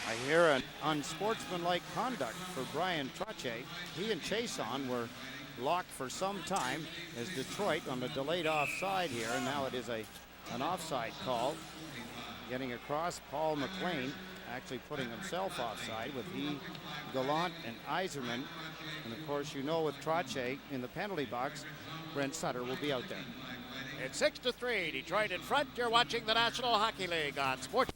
I hear an unsportsmanlike conduct for Brian Trottier. He and Chason were locked for some time as Detroit on the delayed offside here, and now it is an offside call. Getting across, Paul McLean actually putting himself offside with he, Gallant, and Yzerman. And of course, you know, with Trottier in the penalty box, Brent Sutter will be out there. It's 6-3. Detroit in front. You're watching the National Hockey League on Sports.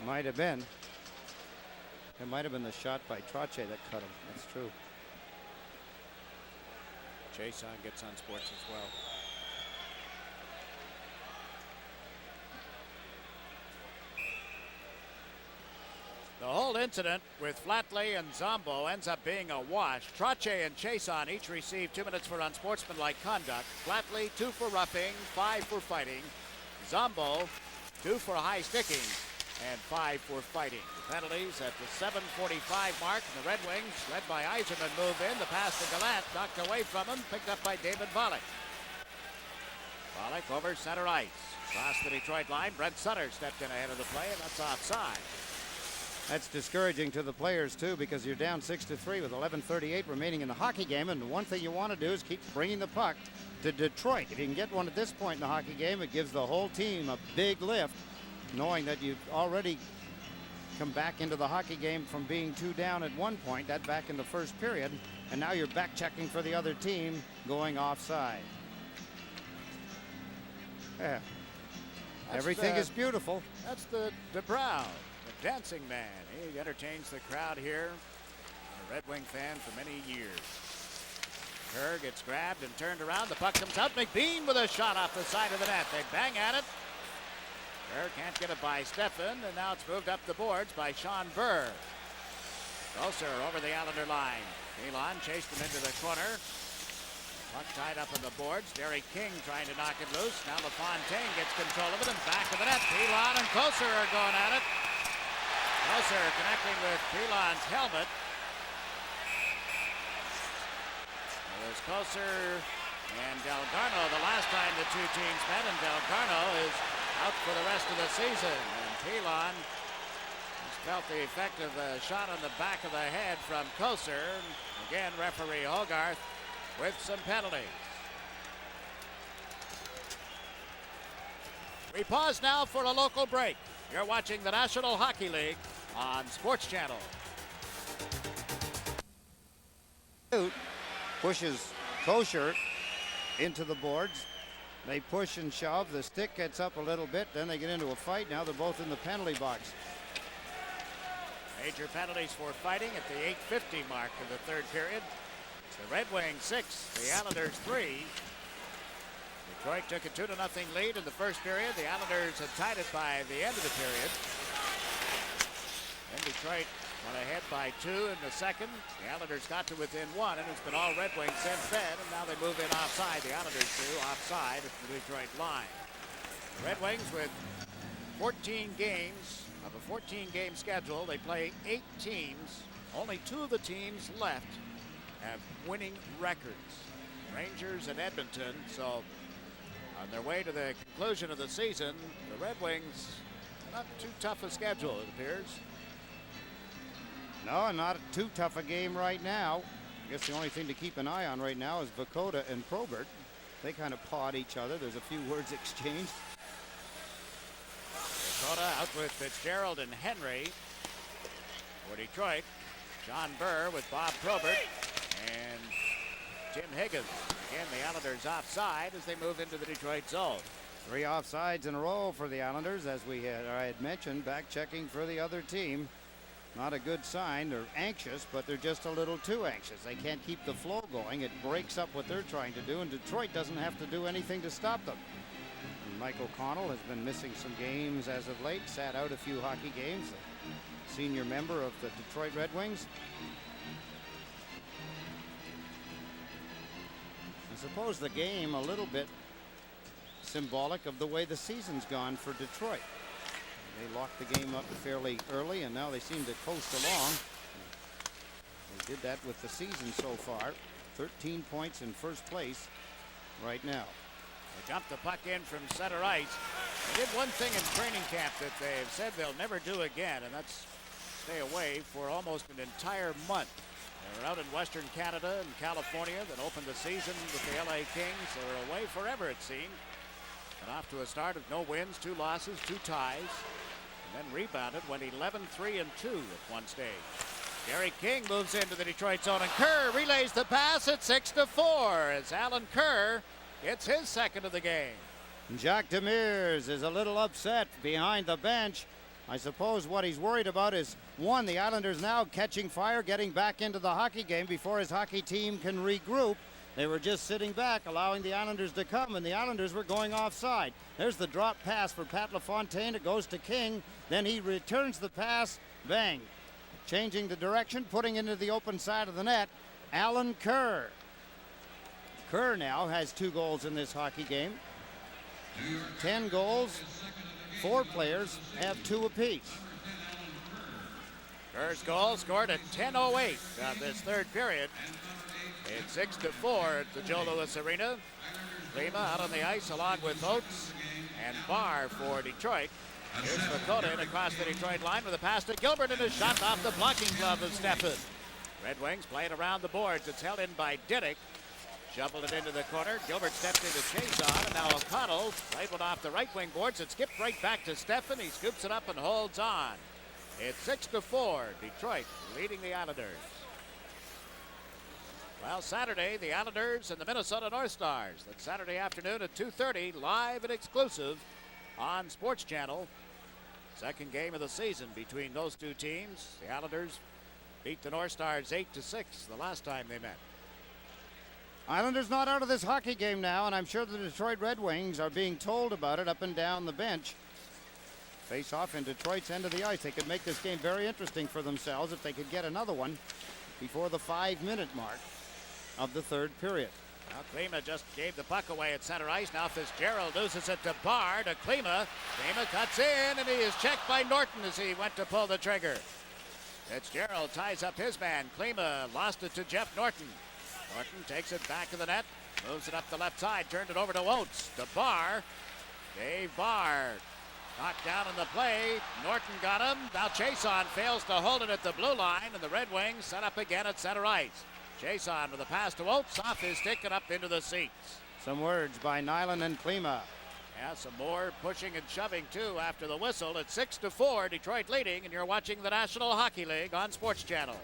Might have been. It might have been the shot by Trottier that cut him. That's true. Jason gets on Sports as well. The whole incident with Flatley and Zombo ends up being a wash. Trottier and Chason each received 2 minutes for unsportsmanlike conduct. Flatley 2 for roughing, 5 for fighting. Zombo 2 for high sticking and 5 for fighting. The penalties at the 7:45 mark. The Red Wings, led by Yzerman, move in. The pass to Gallant, knocked away from him, picked up by David Volek. Volek over center ice. Across the Detroit line, Brent Sutter stepped in ahead of the play, and that's offside. That's discouraging to the players, too, because you're down 6-3 with 11:38 remaining in the hockey game. And the one thing you want to do is keep bringing the puck to Detroit. If you can get one at this point in the hockey game, it gives the whole team a big lift, knowing that you've already come back into the hockey game from being 2 down at one point, that back in the first period, and now you're back checking for the other team going offside. Yeah. Everything is beautiful. That's the DeBrow, the dancing man. He entertains the crowd here. A Red Wing fan for many years. Kerr gets grabbed and turned around. The puck comes out. McBean with a shot off the side of the net. They bang at it. Kerr can't get it by Steffen, and now it's moved up the boards by Sean Burr. Closer over the Islander line. Elon chased him into the corner. Puck tied up on the boards. Derek King trying to knock it loose. Now LaFontaine gets control of it and back of the net. Elon and Closer are going at it. Closer connecting with Elon's helmet. There's Closer and Delgarno the last time the two teams met, and Delgarno is out for the rest of the season. And Pilon has felt the effect of the shot on the back of the head from Koser. Again, referee Hogarth with some penalties. We pause now for a local break. You're watching the National Hockey League on Sports Channel. Pushes Kosher into the boards. They push and shove. The stick gets up a little bit. Then they get into a fight. Now they're both in the penalty box. Major penalties for fighting at the 8:50 mark of the third period. It's the Red Wings 6, the Islanders 3. Detroit took a 2-0 lead in the first period. The Islanders had tied it by the end of the period. Then Detroit went ahead by 2 in the second. The Islanders got to within 1, and it's been all Red Wings since then. And now they move in offside. The Islanders do offside at the Detroit line. The Red Wings with 14 games of a 14-game schedule. They play 8 teams. Only 2 of the teams left have winning records. Rangers and Edmonton. So on their way to the conclusion of the season, the Red Wings, not too tough a schedule, it appears. No, not too tough a game right now. I guess the only thing to keep an eye on right now is Vakota and Probert. They kind of pawed each other. There's a few words exchanged. Vakota out with Fitzgerald and Henry. For Detroit, John Burr with Bob Probert and Tim Higgins. Again, the Islanders offside as they move into the Detroit zone. 3 offsides in a row for the Islanders, as I had mentioned, back checking for the other team. Not a good sign. They're anxious, but they're just a little too anxious. They can't keep the flow going. It breaks up what they're trying to do, and Detroit doesn't have to do anything to stop them. And Mike O'Connell has been missing some games as of late, sat out a few hockey games. A senior member of the Detroit Red Wings. I suppose the game a little bit symbolic of the way the season's gone for Detroit. They locked the game up fairly early, and now they seem to coast along. They did that with the season so far. 13 points in first place right now. They dumped the puck in from center ice. They did one thing in training camp that they've said they'll never do again, and that's stay away for almost an entire month. They were out in Western Canada and California that opened the season with the LA Kings. They were away forever, it seemed. And off to a start of no wins, 2 losses, 2 ties. And then rebounded, went 11-3-2 at one stage. Gary King moves into the Detroit zone, and Kerr relays the pass at 6-4 as Alan Kerr gets his second of the game. Jacques Demers is a little upset behind the bench. I suppose what he's worried about is, one, the Islanders now catching fire, getting back into the hockey game before his hockey team can regroup. They were just sitting back, allowing the Islanders to come, and the Islanders were going offside. There's the drop pass for Pat LaFontaine. It goes to King. Then he returns the pass. Bang. Changing the direction, putting into the open side of the net, Alan Kerr. Kerr now has 2 goals in this hockey game. 10 goals. 4 players have 2 apiece. Kerr's goal scored at 10:08 of this third period. It's 6-4 at the Joe Louis Arena. Klima out on the ice along with Oates and Barr for Detroit. Here's Vakota across the Detroit line with a pass to Gilbert and a shot off the blocking glove of Steffen. Red Wings playing around the boards. It's held in by Diddick. Shoveled it into the corner. Gilbert stepped into chase on, and now O'Connell played one off the right wing boards. It skipped right back to Steffen. He scoops it up and holds on. It's 6-4. Detroit leading the Islanders. Well, Saturday, the Islanders and the Minnesota North Stars. That's Saturday afternoon at 2:30, live and exclusive on Sports Channel. Second game of the season between those two teams. The Islanders beat the North Stars 8-6 the last time they met. Islanders not out of this hockey game now, and I'm sure the Detroit Red Wings are being told about it up and down the bench. Face off in Detroit's end of the ice. They could make this game very interesting for themselves if they could get another one before the 5-minute mark of the third period. Now Klima just gave the puck away at center ice. Now Fitzgerald loses it to Barr, to Klima. Klima cuts in, and he is checked by Norton as he went to pull the trigger. Fitzgerald ties up his man. Klima lost it to Jeff Norton. Norton takes it back to the net, moves it up the left side, turned it over to Oates, to Barr. Dave Barr knocked down in the play. Norton got him. Now Chason fails to hold it at the blue line, and the Red Wings set up again at center ice. Chason with a pass to Oates, off his stick and up into the seats. Some words by Nyland and Klima. Yeah, some more pushing and shoving too after the whistle. It's 6-4, Detroit leading, and you're watching the National Hockey League on Sports Channel.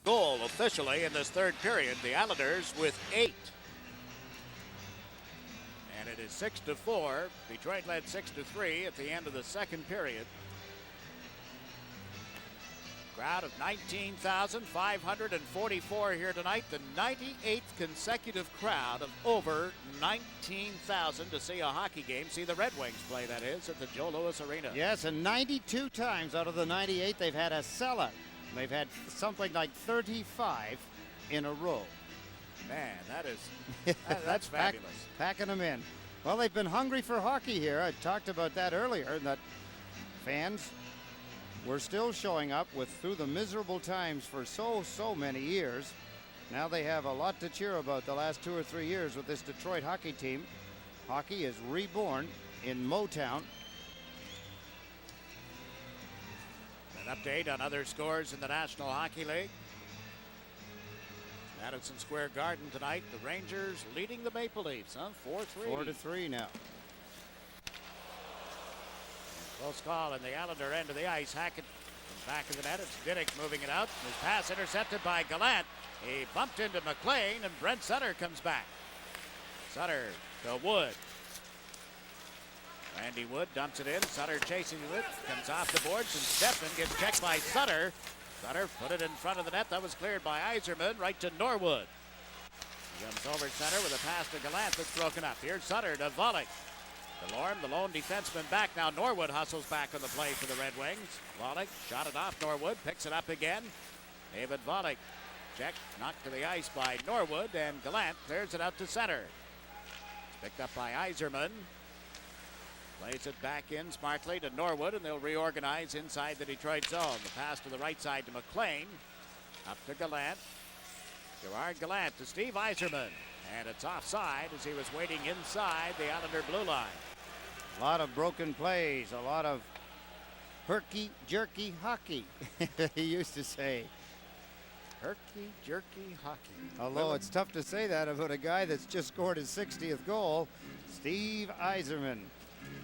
Goal officially in this third period, the Islanders with 8. And it is 6-4. Detroit led 6-3 at the end of the second period. Crowd of 19,544 here tonight. The 98th consecutive crowd of over 19,000 to see a hockey game. See the Red Wings play, that is, at the Joe Louis Arena. Yes, and 92 times out of the 98 they've had a sellout. They've had something like 35 in a row. Man, that's fabulous. Packing them in. Well, they've been hungry for hockey here. I talked about that earlier, that fans were still showing up through the miserable times for so many years. Now they have a lot to cheer about the last 2 or 3 years with this Detroit hockey team. Hockey is reborn in Motown. An update on other scores in the National Hockey League. Madison Square Garden tonight, the Rangers leading the Maple Leafs, 4-3. 4-3 now. Close call in the Islander end of the ice. Hackett from back of the net. It's Diddick moving it out. His pass intercepted by Gallant. He bumped into McLean, and Brent Sutter comes back. Sutter to Wood. Randy Wood dumps it in. Sutter chasing it. Comes off the boards, and Steffen gets checked by Sutter. Sutter put it in front of the net. That was cleared by Yzerman right to Norwood. He comes over center with a pass to Gallant that's broken up. Here's Sutter to Volek. DeLorme, the lone defenseman, back. Now Norwood hustles back on the play for the Red Wings. Volek shot it off. Norwood picks it up again. David Volek checked, knocked to the ice by Norwood, and Gallant clears it out to center. It's picked up by Yzerman. Plays it back in smartly to Norwood, and they'll reorganize inside the Detroit zone. The pass to the right side to McLean. Up to Gallant. Gerard Gallant to Steve Yzerman. And it's offside as he was waiting inside the Islander blue line. A lot of broken plays, a lot of herky-jerky hockey, he used to say. Herky-jerky hockey. Although it's tough to say that about a guy that's just scored his 60th goal, Steve Yzerman.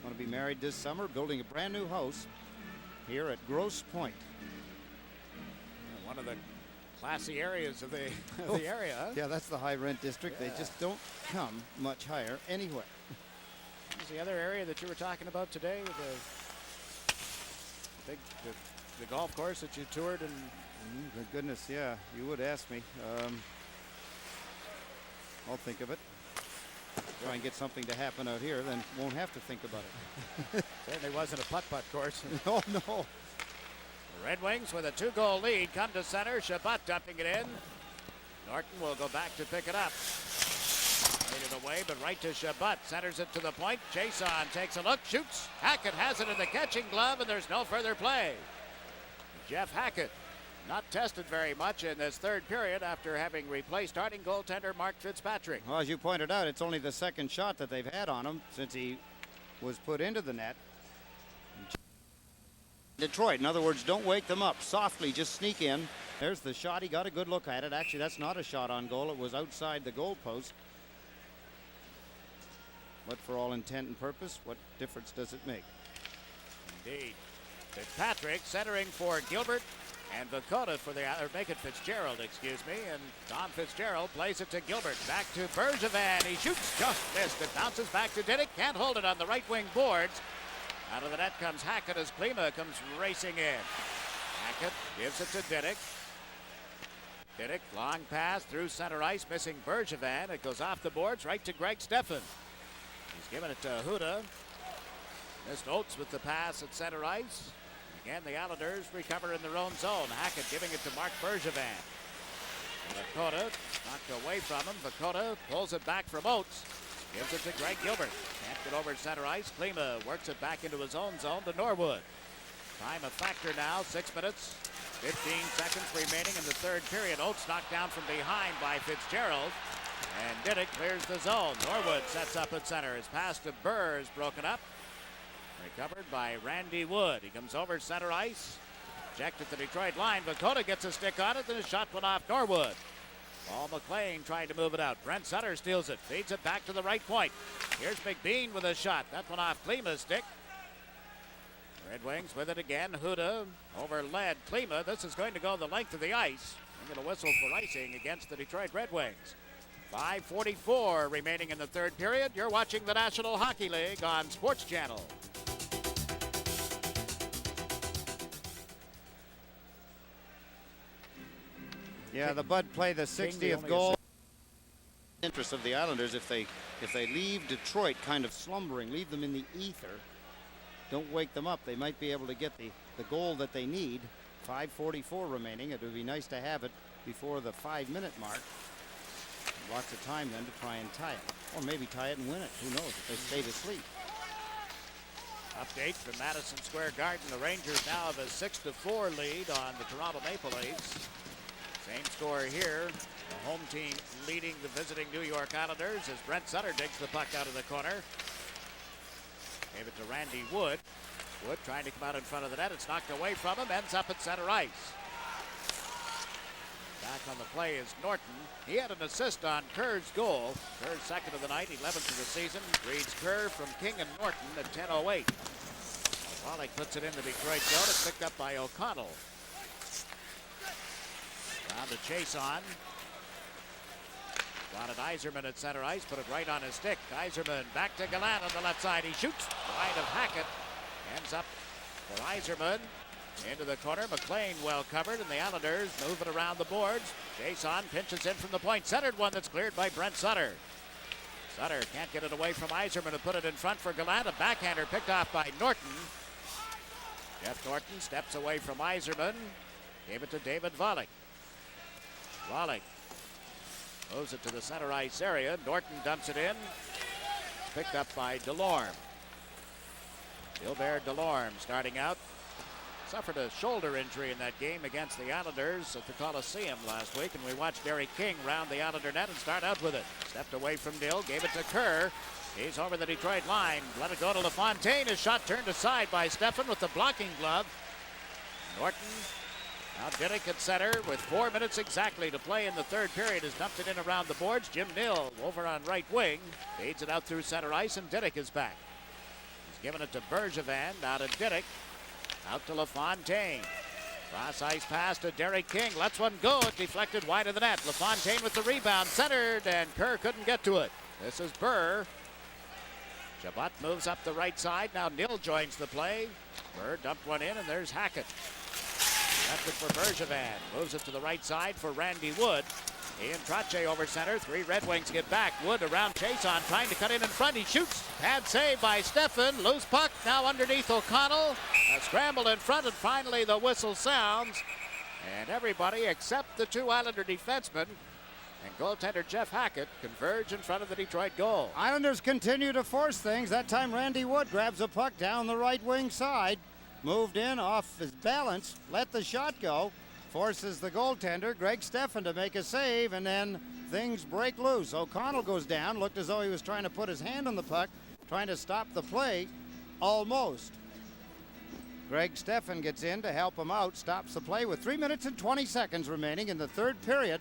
Going to be married this summer, building a brand new house here at Grosse Pointe. One of the classy areas of the, area. Huh? Yeah, that's the high rent district. Yeah. They just don't come much higher anywhere. What was the other area that you were talking about today? The golf course that you toured and. My goodness, yeah, you would ask me. I'll think of it. Try and get something to happen out here, then won't have to think about it. Certainly wasn't a putt-putt course. No, no. The Red Wings with a 2-goal lead come to center. Chabot dumping it in. Norton will go back to pick it up. Made it away, but right to Chabot. Centers it to the point. Jason takes a look, shoots. Hackett has it in the catching glove, and there's no further play. Jeff Hackett not tested very much in this third period after having replaced starting goaltender Mark Fitzpatrick. Well, as you pointed out, it's only the second shot that they've had on him since he was put into the net. Detroit, in other words, don't wake them up. Softly, just sneak in. There's the shot. He got a good look at it. Actually, that's not a shot on goal. It was outside the goal post. But for all intent and purpose, what difference does it make? Indeed. Fitzpatrick centering for Gilbert. And Vakota for Fitzgerald, excuse me. And Tom Fitzgerald plays it to Gilbert. Back to Bergevin. He shoots, just missed. It bounces back to Diddick. Can't hold it on the right wing boards. Out of the net comes Hackett as Klima comes racing in. Hackett gives it to Diddick. Diddick, long pass through center ice, missing Bergevin. It goes off the boards right to Greg Steffen. He's given it to Huda. Missed Oates with the pass at center ice. Again, the Islanders recover in their own zone. Hackett giving it to Mark Bergevin. Vakota knocked away from him. Vakota pulls it back from Oates. Gives it to Greg Gilbert. Can't get over center ice. Klima works it back into his own zone to Norwood. Time a factor now. 6 minutes, 15 seconds remaining in the third period. Oates knocked down from behind by Fitzgerald. And Diddick clears the zone. Norwood sets up at center. His pass to Burr is broken up. Recovered by Randy Wood. He comes over center ice. Checked at the Detroit line. Vakota gets a stick on it, and the shot went off Norwood. Paul McLean trying to move it out. Brent Sutter steals it. Feeds it back to the right point. Here's McBean with a shot. That went off Klima's stick. Red Wings with it again. Huda over led Klima. This is going to go the length of the ice. I'm going to whistle for icing against the Detroit Red Wings. 5:44 remaining in the third period. You're watching the National Hockey League on Sports Channel. Yeah, the Bud play the 60th goal. Interest of the Islanders, if they leave Detroit kind of slumbering, leave them in the ether, don't wake them up, they might be able to get the goal that they need. 5:44 remaining. It would be nice to have it before the 5-minute mark. Lots of time then to try and tie it, or maybe tie it and win it. Who knows if they stayed asleep. Update from Madison Square Garden. The Rangers now have a 6-4 lead on the Toronto Maple Leafs. Same score here. The home team leading the visiting New York Islanders as Brent Sutter digs the puck out of the corner. Gave it to Randy Wood. Wood trying to come out in front of the net. It's knocked away from him. Ends up at center ice. Back on the play is Norton. He had an assist on Kerr's goal. Kerr's second of the night, 11th of the season. Reads Kerr from King and Norton at 10:08. Wallach puts it in the Detroit zone. It's picked up by O'Connell. Down to Chason. Wanted Yzerman at center ice, put it right on his stick. Yzerman back to Gallant on the left side. He shoots wide of Hackett. Ends up for Yzerman. Into the corner. McLean well covered, and the Islanders move it around the boards. Jason pinches in from the point. Centered one that's cleared by Brent Sutter. Sutter can't get it away from Yzerman to put it in front for Gallant. A backhander picked off by Norton. Jeff Norton steps away from Yzerman. Gave it to David Volek. Volek moves it to the center ice area. Norton dumps it in. It's picked up by Delorme. Gilbert Delorme starting out. Suffered a shoulder injury in that game against the Islanders at the Coliseum last week, and we watched Derek King round the Islander net and start out with it. Stepped away from Dill, gave it to Kerr. He's over the Detroit line. Let it go to LaFontaine. His shot turned aside by Steffen with the blocking glove. Norton Now Diddick at center with 4 minutes exactly to play in the third period has dumped it in around the boards. Jim Nill over on right wing. Feeds it out through center ice, and Diddick is back. He's giving it to Bergevin. Now to Diddick. Out to LaFontaine. Cross ice pass to Derek King. Lets one go. It deflected wide of the net. LaFontaine with the rebound. Centered, and Kerr couldn't get to it. This is Burr. Chabot moves up the right side. Now Nill joins the play. Burr dumped one in, and there's Hackett. Left it for Bergevin. Moves it to the right side for Randy Wood. Ian Trache over center. 3 Red Wings get back. Wood around Chason, trying to cut in front. He shoots. Pad save by Steffen. Loose puck now underneath O'Connell. A scramble in front, and finally the whistle sounds. And everybody except the 2 Islander defensemen and goaltender Jeff Hackett converge in front of the Detroit goal. Islanders continue to force things. That time Randy Wood grabs a puck down the right wing side. Moved in off his balance, let the shot go, forces the goaltender, Greg Steffen, to make a save, and then things break loose. O'Connell goes down, looked as though he was trying to put his hand on the puck, trying to stop the play, almost. Greg Steffen gets in to help him out, stops the play with 3 minutes and 20 seconds remaining in the third period.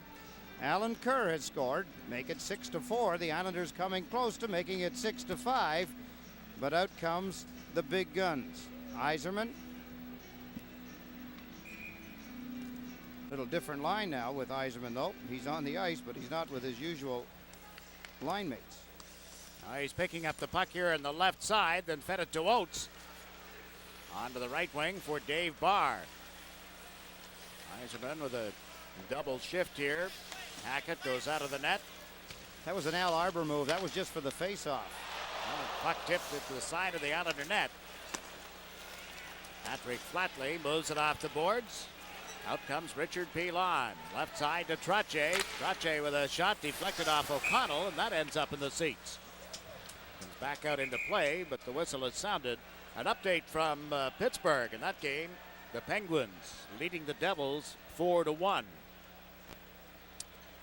Alan Kerr has scored, make it 6-4. The Islanders coming close to making it 6-5, but out comes the big guns. Yzerman. Little different line now with Yzerman, though. He's on the ice, but he's not with his usual line mates. He's picking up the puck here on the left side, then fed it to Oates. On to the right wing for Dave Barr. Yzerman with a double shift here. Hackett goes out of the net. That was an Al Arbor move. That was just for the face-off. Puck tipped it to the side of the Islander net. Patrick Flatley moves it off the boards. Out comes Richard Pilon. Left side to Trache. Trache with a shot deflected off O'Connell, and that ends up in the seats. Comes back out into play, but the whistle has sounded. An update from Pittsburgh in that game. The Penguins leading the Devils 4-1.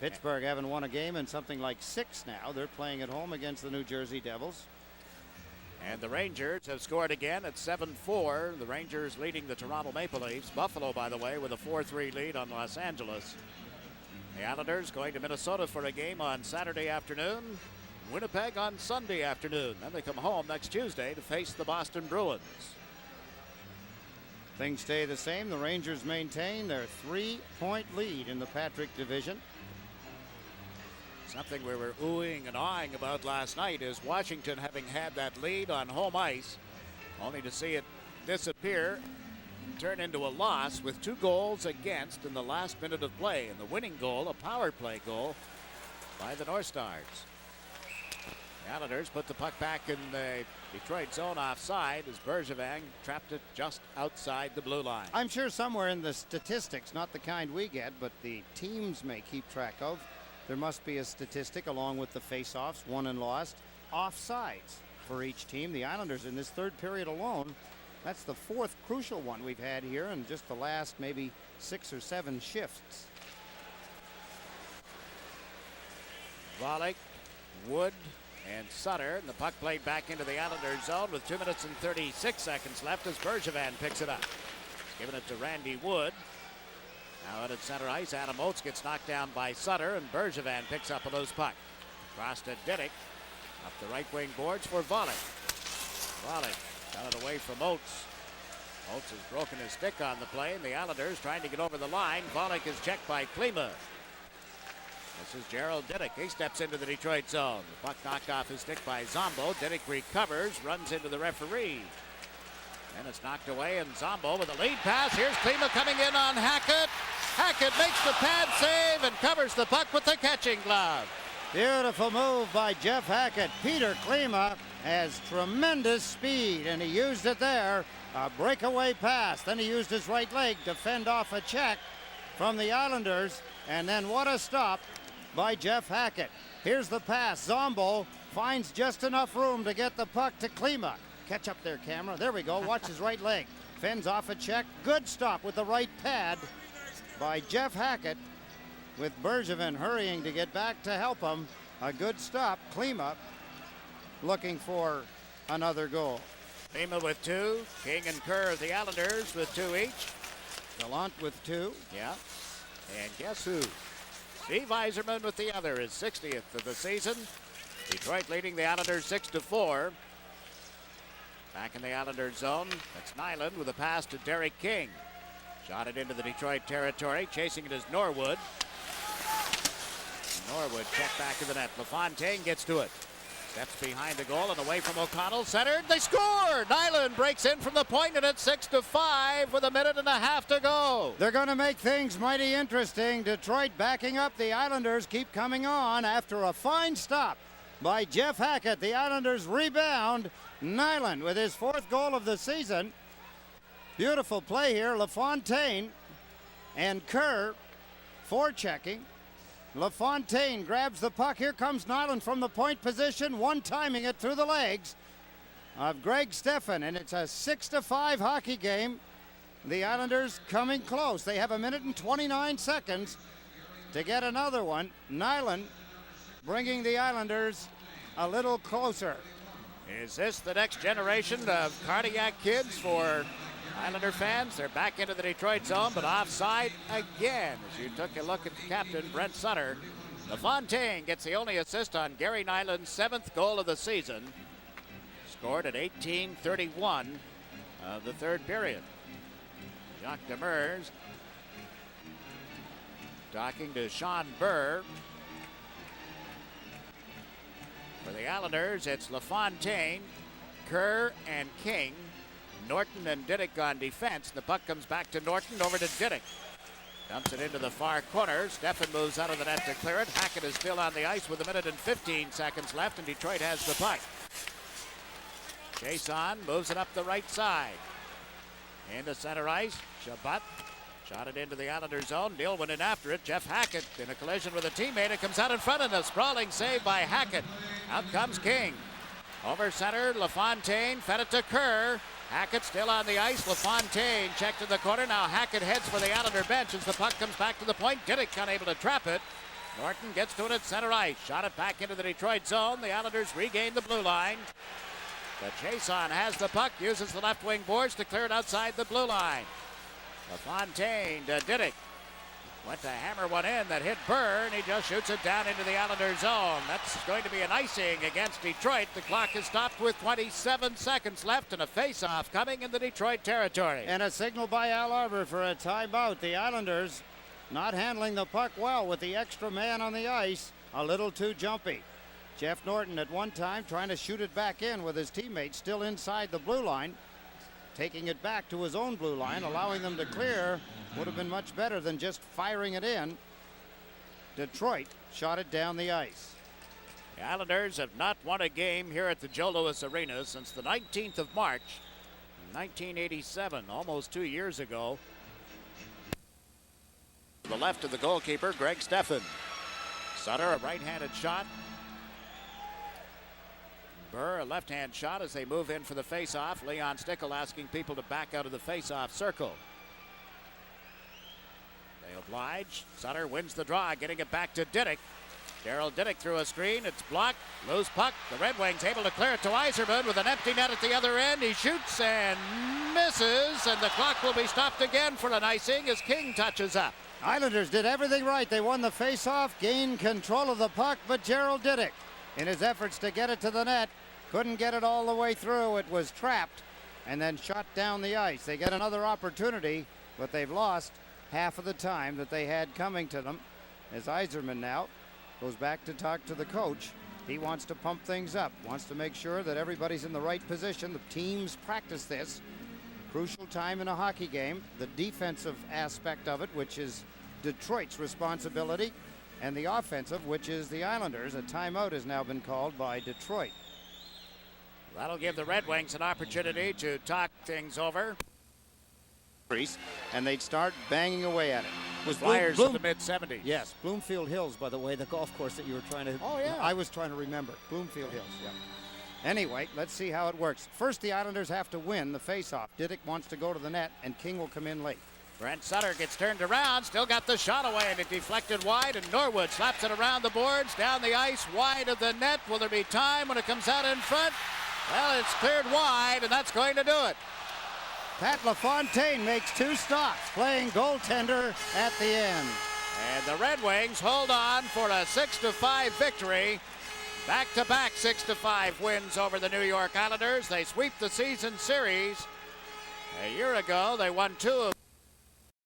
Pittsburgh haven't won a game in something like 6 now. They're playing at home against the New Jersey Devils. And the Rangers have scored again at 7-4. The Rangers leading the Toronto Maple Leafs. Buffalo, by the way, with a 4-3 lead on Los Angeles. The Islanders going to Minnesota for a game on Saturday afternoon. Winnipeg on Sunday afternoon. Then they come home next Tuesday to face the Boston Bruins. Things stay the same. The Rangers maintain their 3-point lead in the Patrick division. Something we were oohing and awing about last night is Washington having had that lead on home ice, only to see it disappear and turn into a loss with 2 goals against in the last minute of play. And the winning goal, a power play goal by the North Stars. The Islanders put the puck back in the Detroit zone offside as Bergevin trapped it just outside the blue line. I'm sure somewhere in the statistics, not the kind we get, but the teams may keep track of, there must be a statistic along with the face-offs, won and lost, offsides for each team. The Islanders in this third period alone, that's the 4th crucial one we've had here in just the last maybe 6 or 7 shifts. Volek, Wood, and Sutter. And the puck played back into the Islanders zone with 2 minutes and 36 seconds left as Bergevin picks it up. Giving it to Randy Wood. Now out at center ice, Adam Oates gets knocked down by Sutter, and Bergevin picks up a loose puck. Cross to Diddick. Up the right wing boards for Volek. Volek got it away from Oates. Oates has broken his stick on the play, and the Islanders trying to get over the line. Volek is checked by Klima. This is Gerald Diddick. He steps into the Detroit zone. The puck knocked off his stick by Zombo. Diddick recovers, runs into the referee. And it's knocked away, and Zombo with a lead pass. Here's Klima coming in on Hackett. Hackett makes the pad save and covers the puck with the catching glove. Beautiful move by Jeff Hackett. Peter Klima has tremendous speed, and he used it there. A breakaway pass. Then he used his right leg to fend off a check from the Islanders. And then what a stop by Jeff Hackett. Here's the pass. Zombo finds just enough room to get the puck to Klima. Catch up there, camera. There we go. Watch his right leg. Fends off a check. Good stop with the right pad by Jeff Hackett, with Bergevin hurrying to get back to help him. A good stop. Klima looking for another goal. Klima with 2. King and Kerr of the Islanders with 2 each. Gallant with 2. Yeah. And guess who? Steve Yzerman with the other, his 60th of the season. Detroit leading the Islanders 6-4. Back in the Islanders zone, that's Nyland with a pass to Derek King. Shot it into the Detroit territory. Chasing it is Norwood. Norwood checked back to the net. LaFontaine gets to it. Steps behind the goal and away from O'Connell. Centered. They score! Nyland breaks in from the point and it's 6-5 with a minute and a half to go. They're going to make things mighty interesting. Detroit backing up. The Islanders keep coming on after a fine stop by Jeff Hackett. The Islanders rebound. Nyland with his 4th goal of the season. Beautiful play here. LaFontaine and Kerr forechecking. LaFontaine grabs the puck. Here comes Nyland from the point position, one-timing it through the legs of Greg Steffen, and it's a 6-5 hockey game. The Islanders coming close. They have a minute and 29 seconds to get another one. Nyland bringing the Islanders a little closer. Is this the next generation of cardiac kids for Islander fans? They're back into the Detroit zone, but offside again. As you took a look at the captain, Brent Sutter. LaFontaine gets the only assist on Gary Nyland's 7th goal of the season. Scored at 18:31 of the 3rd period. Jacques Demers talking to Sean Burr. For the Islanders, it's LaFontaine, Kerr, and King. Norton and Diddick on defense. The puck comes back to Norton, over to Diddick. Dumps it into the far corner. Steffen moves out of the net to clear it. Hackett is still on the ice with a minute and 15 seconds left, and Detroit has the puck. Jason moves it up the right side. Into center ice. Shabbat shot it into the Islander zone. Neal went in after it. Jeff Hackett in a collision with a teammate. It comes out in front of the sprawling save by Hackett. Out comes King. Over center, LaFontaine fed it to Kerr. Hackett still on the ice. LaFontaine checked in the corner. Now Hackett heads for the Islander bench as the puck comes back to the point. Diddick unable to trap it. Norton gets to it at center ice. Shot it back into the Detroit zone. The Islanders regain the blue line. But Jason has the puck, uses the left wing boards to clear it outside the blue line. LaFontaine to Diddick. Went to hammer one in that hit Burr, and he just shoots it down into the Islander zone. That's going to be an icing against Detroit. The clock is stopped with 27 seconds left and a face-off coming in the Detroit territory. And a signal by Al Arbor for a timeout. The Islanders not handling the puck well with the extra man on the ice. A little too jumpy. Jeff Norton at one time trying to shoot it back in with his teammates still inside the blue line. Taking it back to his own blue line, allowing them to clear would have been much better than just firing it in. Detroit shot it down the ice. The Islanders have not won a game here at the Joe Louis Arena since the 19th of March, 1987, almost 2 years ago. To the left of the goalkeeper, Greg Steffen. Sutter, a right-handed shot. Burr, a left-hand shot as they move in for the face-off. Leon Stickle asking people to back out of the face-off circle. They oblige. Sutter wins the draw, getting it back to Diddick. Daryl Diddick through a screen. It's blocked. Loose puck. The Red Wings able to clear it to Yzerman with an empty net at the other end. He shoots and misses, and the clock will be stopped again for an icing as King touches up. Islanders did everything right. They won the face-off, gained control of the puck, but Gerald Diddick, in his efforts to get it to the net, couldn't get it all the way through. It was trapped and then shot down the ice. They get another opportunity, but they've lost half of the time that they had coming to them. As Yzerman now goes back to talk to the coach. He wants to pump things up, wants to make sure that everybody's in the right position. The teams practice this. Crucial time in a hockey game. The defensive aspect of it, which is Detroit's responsibility, and the offensive, which is the Islanders. A timeout has now been called by Detroit. That'll give the Red Wings an opportunity to talk things over. And they'd start banging away at it. Was Flyers in the mid-70s. Yes, Bloomfield Hills, by the way, the golf course that you were trying to... Oh, yeah. I was trying to remember. Bloomfield Hills, yeah. Anyway, let's see how it works. First, the Islanders have to win the face-off. Diddick wants to go to the net, and King will come in late. Brent Sutter gets turned around, still got the shot away, and it deflected wide, and Norwood slaps it around the boards, down the ice, wide of the net. Will there be time when it comes out in front? Well, it's cleared wide, and that's going to do it. Pat LaFontaine makes 2 stops, playing goaltender at the end. And the Red Wings hold on for a 6-5 victory. Back-to-back 6-5 wins over the New York Islanders. They sweep the season series. A year ago, they won 2 of